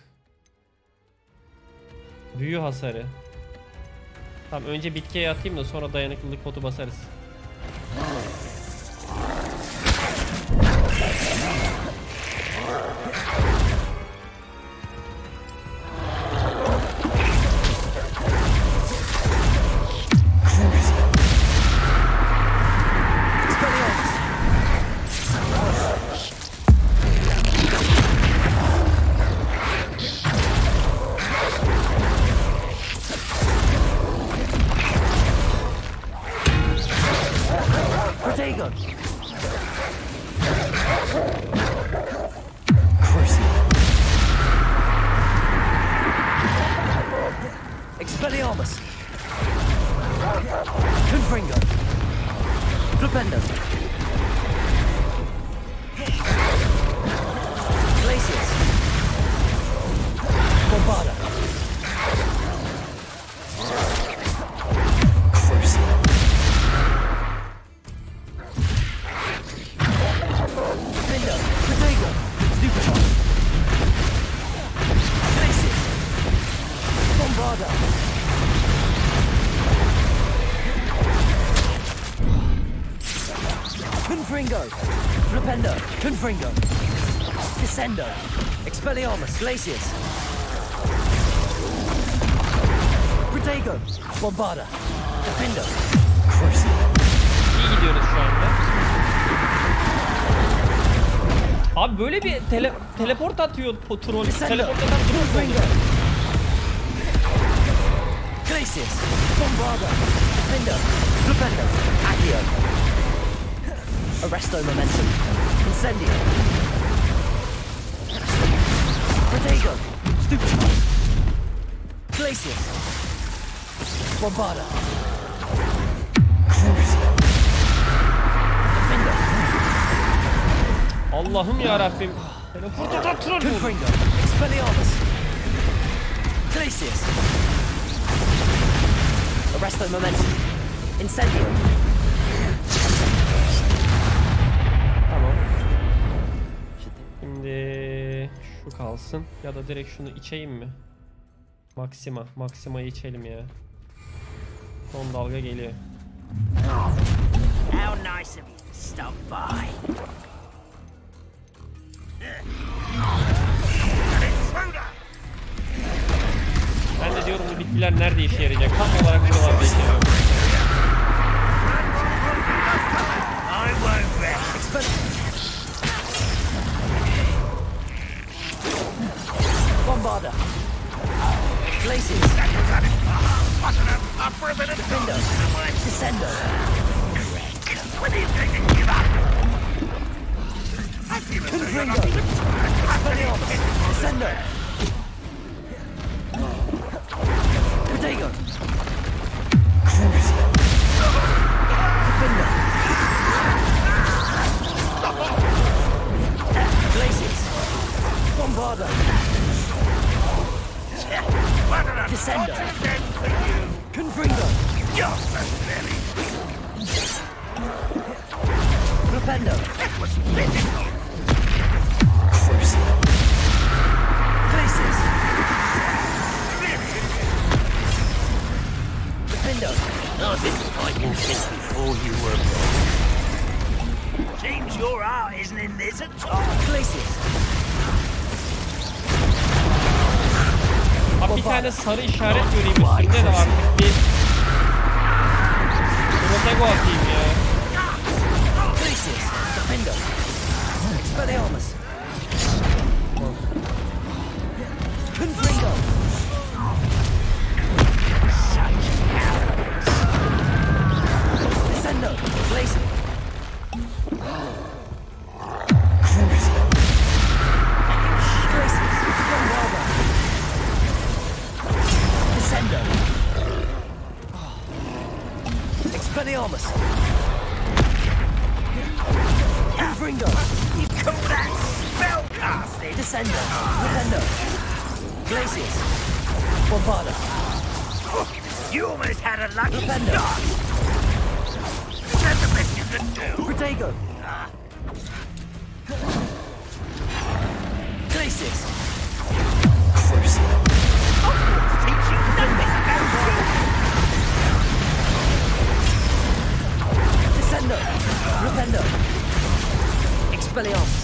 Büyü hasarı. Tamam, önce bitkiye atayım da sonra dayanıklılık potu basarız. Protego. Expelliarmus. Confringo. Defender. Glacius. Bombarda. Crucial. Defender. Protego. Stupefy. Glacius. Bombarda. Confringo. Defender. Confringo. Descender. Expelliarmus. Glacius. Protego. Bombarda. Defender. Crucial. İyi gidiyoruz şu anda. Abi böyle bir teleport atıyor troll. Teleport atan troll oldu. Glacius. Bombarda. Defender. Defender. Accio. Arresto momentum. Incendio. Protego. Stupefy. Glacius. Bombarda. Crucial. Defender. Allah'ım ya Rabbim. Teleportadan troll bu. Confringo. Expelliarmus. Glacius. Arresto momentum. Incendio. Tamam. Şimdi şu kalsın ya da direkt şunu içeyim mi? Maksima'yı içelim ya. Son dalga geliyor. How nice of you to stop by. Ben de diyorum bu bitkiler nerede işe yarayacak? Tam olarak buralarda işe yarıyor. I won't rest. Bombarda. Glacius. Defendo. Descendo. When are you going to give up? Confringo. Expelliarmus. Descendo. Protego. Crucio. Defendo. Glacius. Bombarda. Descendo. Confringo. You're so silly. Propendo. That was pitiful. Crucio. Glacius. Defendo. I've been fighting since before you were born. Seems your heart isn't in this at all. Glacius. Abi bir tane sarı işaret göreyim üstünde de artık bir Protego atayım ya. Glacius. Defendo. Expelliarmus. Confringo. Descendo. Glacius. Crucio. Glacius. Bombarda. Descendo. Expelliarmus. Confringo. You call that spellcasting? Descendo. Defendo. Glacius. Bombarda. You almost had a lucky Defendo. start. Is that the best you can do? Protego. Glacius. Crucio. Hogwarts teach you nothing about rules. Descendo. Rependo. Expelliarmus.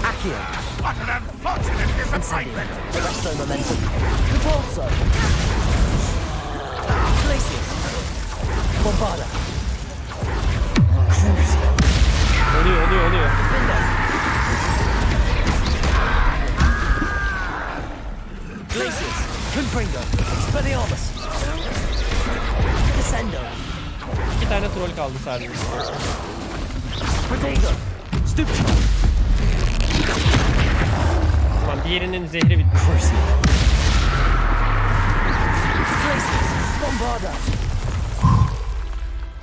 Accio. What an unfortunate Incendio. disappointment! Arresto momentum. Repulso. Glacius. Bombarda. Crucio. Oluyor. Defendo. Glacius. Confringo. Expelliarmus. Descendo. 2 tane troll kaldı sadece. Protego. Stupid. Tamam diğerinin zehri bitmiş. Crucio. Glacius. Bombarda.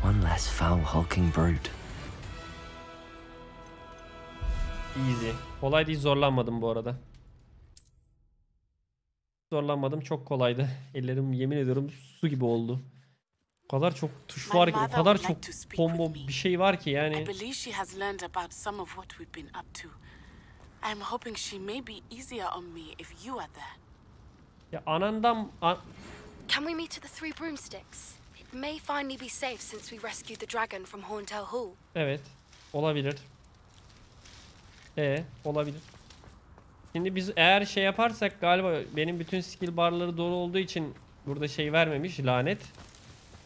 One less foul hulking brute. Easy. Kolay değil, zorlanmadım bu arada. Zorlanmadım, çok kolaydı. Ellerim yemin ediyorum su gibi oldu. O kadar çok tuş var ki, o kadar çok combo bir şey var ki yani. I believe she has learned about some of what we've been up to. I'm hoping she may be easier on me if you are there. Ya anandan... Can we meet at the Three Broomsticks? It may finally be safe since we rescued the dragon from Horntail Hall. Evet, olabilir. Olabilir. Şimdi biz eğer şey yaparsak galiba benim bütün skill barları dolu olduğu için burada şey vermemiş, lanet.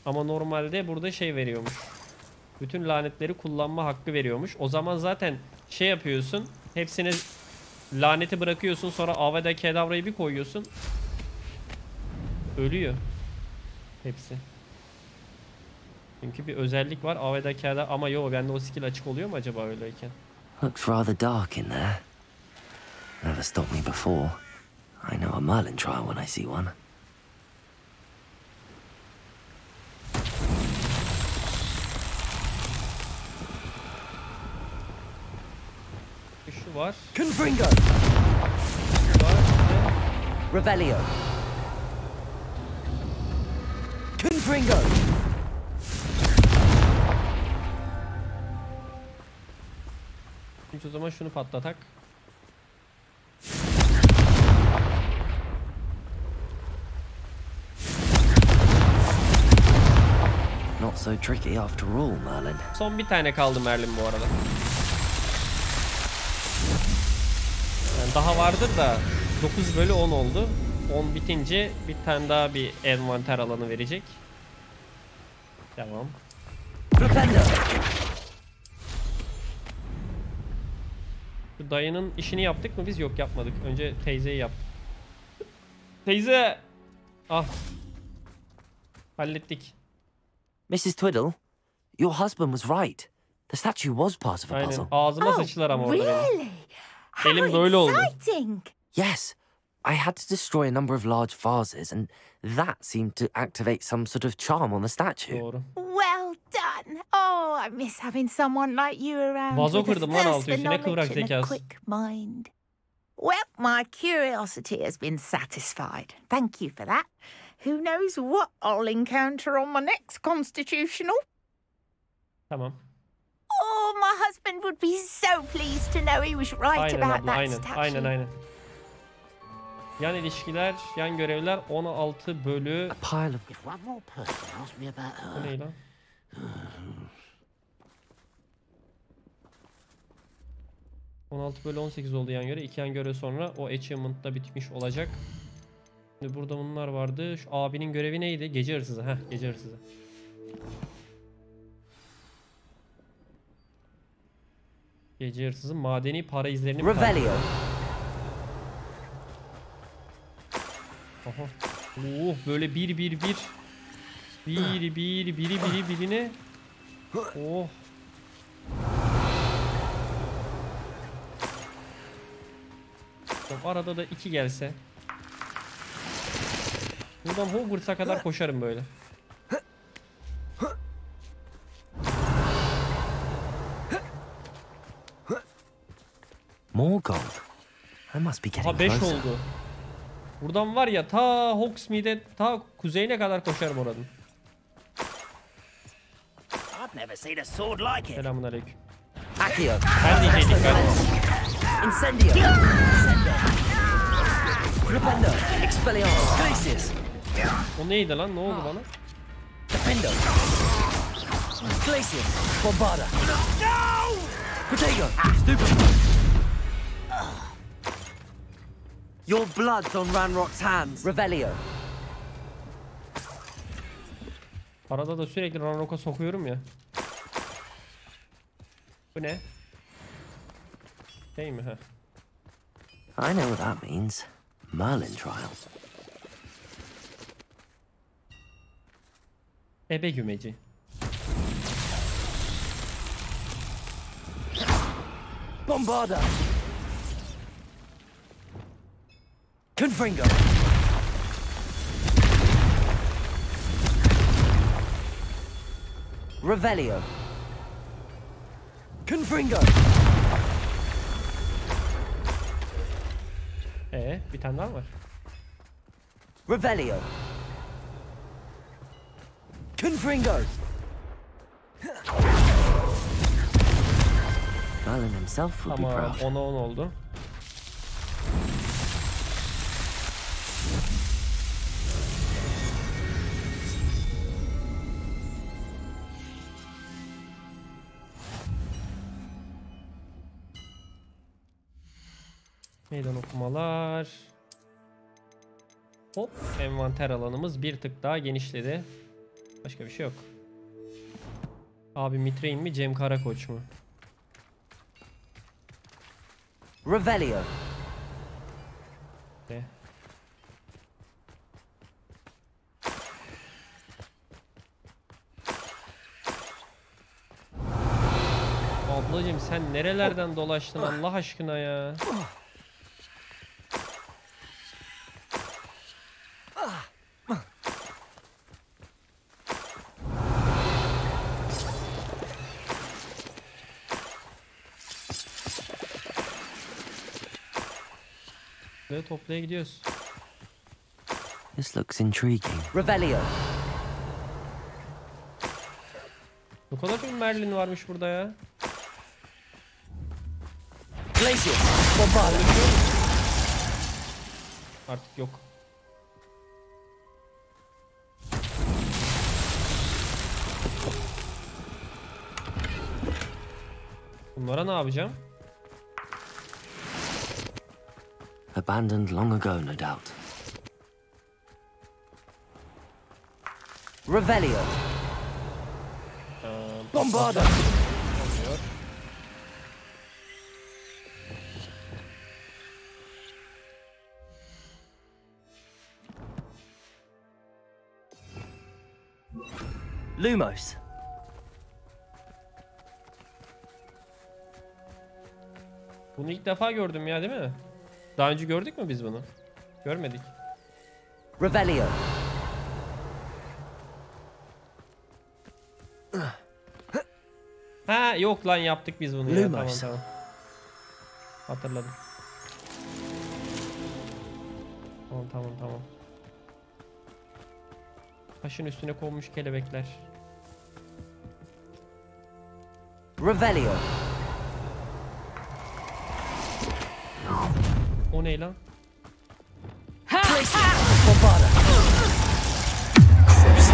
Ama normalde burada şey veriyormuş. Bütün lanetleri kullanma hakkı veriyormuş. O zaman zaten şey yapıyorsun. Hepsine laneti bırakıyorsun, sonra Avada Kedavra'yı bir koyuyorsun. Ölüyor. Hepsi. Çünkü bir özellik var. Avada Kedavra, ama yo, bende o skill açık oluyor mu acaba öyleyken? Looks rather dark in there. Never stopped me before. I know a Merlin trial when I see one. Şu var. Confringo. Var. Revelio. Confringo. Hiç o zaman şunu patlatak. Not so tricky after all, Merlin. Son bir tane kaldı Merlin bu arada. Yani daha vardır da 9/10 oldu. 10 bitince bir tane daha bir envanter alanı verecek. Tamam. Şu dayının işini yaptık mı biz? Yok, yapmadık. Önce teyzeyi yaptık. Teyze! Ah. Hallettik. Mrs. Twiddle, your husband was right. The statue was part of a puzzle. Aynen. Ağzıma sıçtılar ama orada benim. Really? Elim böyle oldu. Exciting! Yes, I had to destroy a number of large vases, and that seemed to activate some sort of charm on the statue. Doğru. Well done. Oh, I miss having someone like you around. Vazo with a kırdım lan thirst altı for üstüne, kıvrak knowledge and a zekası. quick mind. Well, my curiosity has been satisfied. Thank you for that. Who knows what I'll encounter on my next constitutional? Tamam. Oh, my husband would be so pleased to know he was right Aynen about abla, that aynen. statue. Aynen. Yan ilişkiler, yan görevler 16/. A pile of... If one more person asks me about Bu her... ne lan? ...16/18 oldu yan görev. 2 yan görev sonra o achievement da bitmiş olacak. Şimdi burada bunlar vardı. Şu abinin görevi neydi? Gece hırsızı. Heh, gece hırsızı. Gece hırsızı madeni para izlerini... Revelio. Aha. Böyle biri birine. Oh. Yok, arada da 2 gelse. Buradan Hogwarts'a kadar koşarım böyle. More gold. I must be getting Ha 5 closer. oldu. Buradan var ya ta Hogsmeade'e, ta kuzeyine kadar koşarım oranın. I've never seen a sword like it. Selamünaleyküm. Accio. Ben diyecektim ben. Incendio. Rependo. Expelliarmus. Glacius. O neydi lan? Ne oldu bana? Defendo. Glacius. Bombarda. No! Protego. Stupid. Your blood's on Ranrock's hands. Revelio. Arada da sürekli Ranrock'a sokuyorum ya. Bu ne? Değil mi ha? I know what that means. Merlin trial. Ebe gümeci. Bombarda. Confringo. Revelio. Confringo. Bir tane daha var. Revelio. Confringo. Merlin himself would be Tamam, proud. 10'a 10 oldu. Meydan okumalar. Hop, envanter alanımız bir tık daha genişledi. Başka bir şey yok. Abi Mithrain mi, Cem Karakoç mu? Revelio. De. Ablacığım sen nerelerden dolaştın Allah aşkına ya? toplaya gidiyoruz. This looks intriguing. Revelio. Ne kadar bir Merlin varmış burada ya. Glacius. Bombard. Artık yok. Bunlara ne yapacağım? Abandoned long ago, no doubt. Revelio. Bombarda. Lumos. Bunu ilk defa gördüm ya, değil mi? Daha önce gördük mü biz bunu? Görmedik. Revelio. Ha yok lan, yaptık biz bunu ya. Tamam Lumos. tamam. Hatırladım. Tamam. Taşın üstüne konmuş kelebekler. Revelio. O ne lan? Bombarda.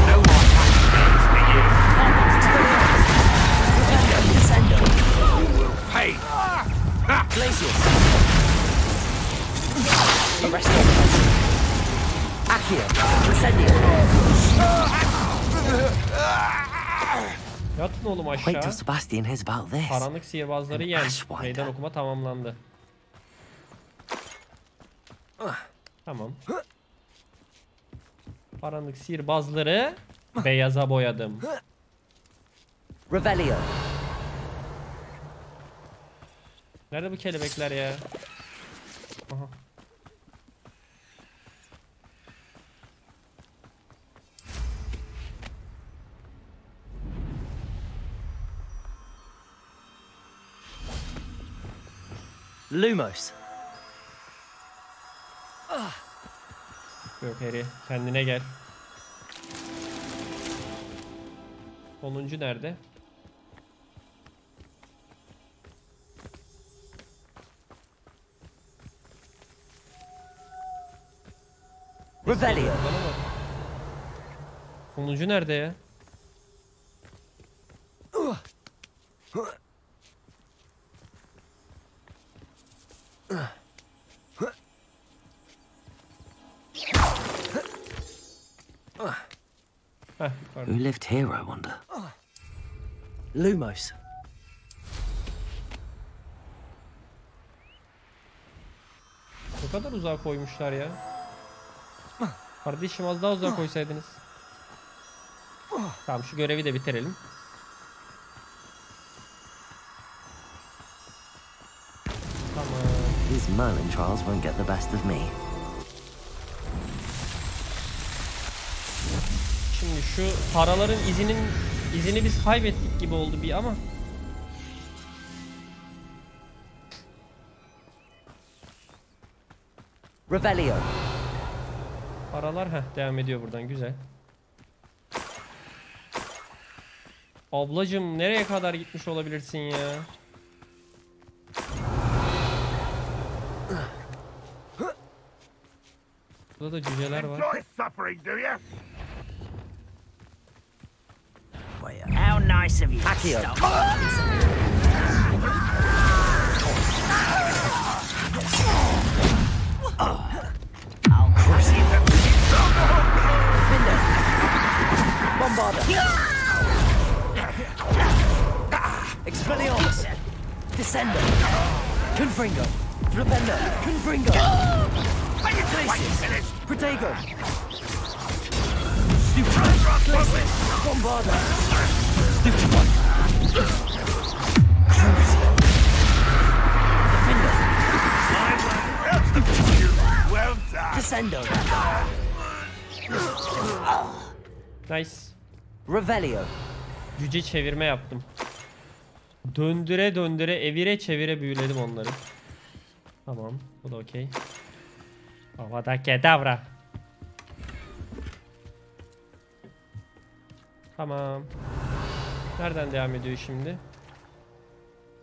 No more Descendo. You will pay. Glacius. Arresto. Accio. Descendio. Yatın oğlum Wait till aşağı. Sebastian hears about this. Karanlık sihirbazları An yen. Ashwinder. Meydan okuma tamamlandı. Tamam. Karanlık sihirbazları beyaza boyadım. Revelio. Nerede bu kelebekler ya? Aha. Lumos. Yok Harry, kendine gel. 10. nerede? Revelio. 10. nerede ya? Heh, Who lived here, I wonder? Lumos. ne kadar uzağa koymuşlar ya. Kardeşim az daha uzağa koysaydınız. Tamam, şu görevi de bitirelim. Tamam. These Merlin trials won't get the best of me. Şimdi şu paraların izini biz kaybettik gibi oldu bir ama. Revelio. Paralar devam ediyor buradan, güzel. Ablacım nereye kadar gitmiş olabilirsin ya? Burada da cüceler var. Enjoy suffering, do you? How nice of you. Accio. I'll crush you. Defender. Bombarda. Expelliarmus. Descendo. Confringo. Defender. Confringo. Glacius. Protego. Stupid. Glacius. Bombarda. Stupid one. Crucio. Defender. Well done. Descendo. Nice. Revelio. Cüce çevirme yaptım. Döndüre döndüre, evire çevire büyüledim onları. Tamam, bu da okey. Avada kedavra. Tamam. Nereden devam ediyor şimdi?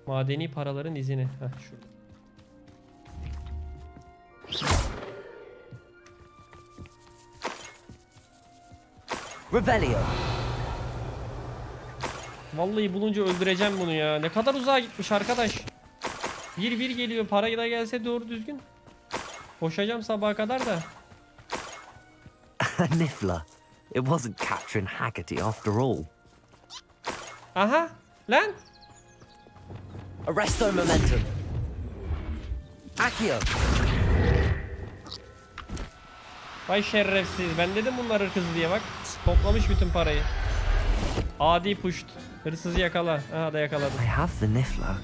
Madeni paraların izini. Heh, şurada. Revelio. Vallahi bulunca öldüreceğim bunu ya. Ne kadar uzağa gitmiş arkadaş. Bir geliyor. Parayı da gelse doğru düzgün. Koşacağım sabaha kadar da. Niffler. It wasn't Catherine Haggerty after all. Aha. Lan. Arresto momentum. Accio. Vay şerefsiz. Ben dedim bunlar hırsız diye bak. Toplamış bütün parayı. Adi puşt. Hırsızı yakala. Aha da yakaladım. I have the Niffler.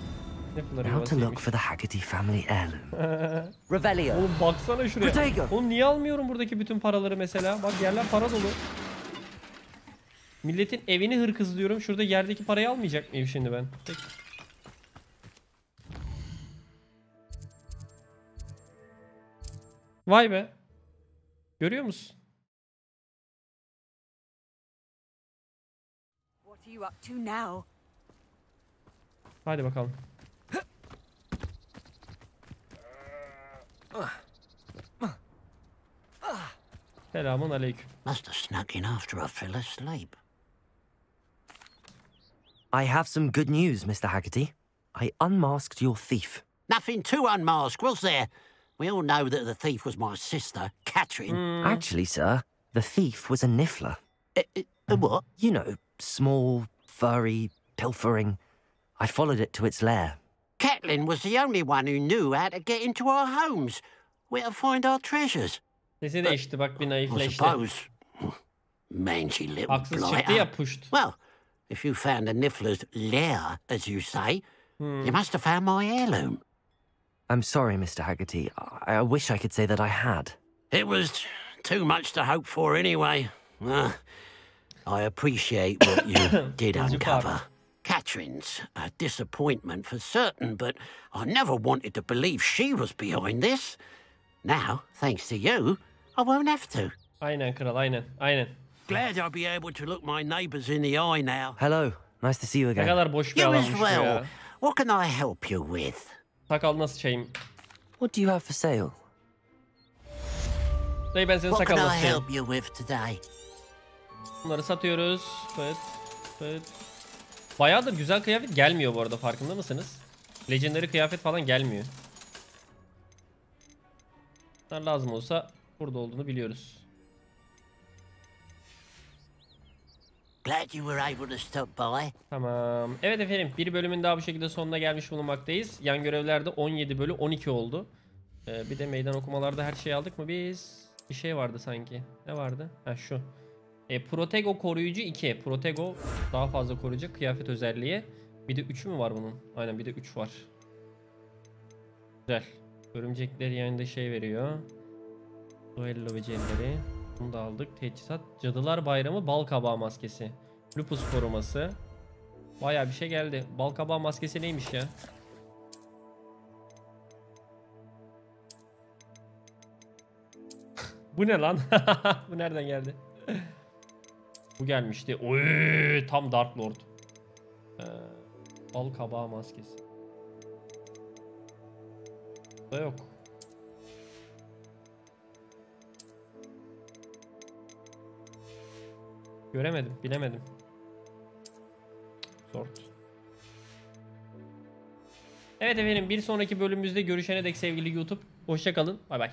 Niffler'ın Now to look yuvasıymış. for the Haggerty family heirloom. Revelio. Oğlum baksana şuraya. Protego. Oğlum niye almıyorum buradaki bütün paraları mesela? Bak yerler para dolu. Milletin evini hırkızlıyorum. Şurada yerdeki parayı almayacak mıyım şimdi ben? Peki. Vay be. Görüyor musun? What are you up to now? Hadi bakalım. Selamun aleyküm. Must have snuck in after I fell asleep. I have some good news, Mr. Haggerty. I unmasked your thief. Nothing to unmask, was there? We all know that the thief was my sister, Catherine. Actually, sir, the thief was a Niffler. What? You know, small, furry, pilfering. I followed it to its lair. Catelyn was the only one who knew how to get into our homes, where to find our treasures. Sesi değişti bak bir I naifleşti. suppose. Mangy little Haksız çıktı blighter. ya puşt. Well, if you found the Niffler's lair, as you say, you must have found my heirloom. I'm sorry, Mr. Haggerty. I wish I could say that I had. It was too much to hope for anyway. I appreciate what you did uncover. Catherine's a disappointment for certain, but I never wanted to believe she was behind this. Now, thanks to you, I won't have to. Aynen kral aynen. Aynen. Glad I'll be able to look my neighbours in the eye now. Hello. Nice to see you Ne again. kadar boş bir You as adammış bu well. ya. What can I help you with? Sakalına sıçayım. What do you have for sale? Dayı ben senin What can sakalına I sıçayım. help you with today? Bunları satıyoruz. Pıt pıt. Bayağıdır güzel kıyafet gelmiyor bu arada, farkında mısınız? Legendary kıyafet falan gelmiyor. Bunlar lazım olsa burada olduğunu biliyoruz. Glad you were able to stop by. Tamam. Evet efendim, bir bölümün daha bu şekilde sonuna gelmiş bulunmaktayız. Yan görevlerde 17 bölü 12 oldu. Bir de meydan okumalarda her şeyi aldık mı biz? Bir şey vardı sanki. Ne vardı? Ha şu. Protego koruyucu 2. Protego daha fazla koruyacak kıyafet özelliği. Bir de 3'ü mü var bunun? Aynen, bir de 3 var. Güzel. Örümcekler yanında şey veriyor. Duello becerileri. Bunu da aldık. Teçhizat. Cadılar Bayramı balkabağı maskesi. Lupus koruması. Bayağı bir şey geldi. Balkabağı maskesi neymiş ya? Bu ne lan? Bu nereden geldi? Bu gelmişti. Oy, tam Dark Lord. Balkabağı maskesi. Da yok. Göremedim, bilemedim. Sort. Evet efendim, bir sonraki bölümümüzde görüşene dek sevgili YouTube. Hoşça kalın. Bay bay.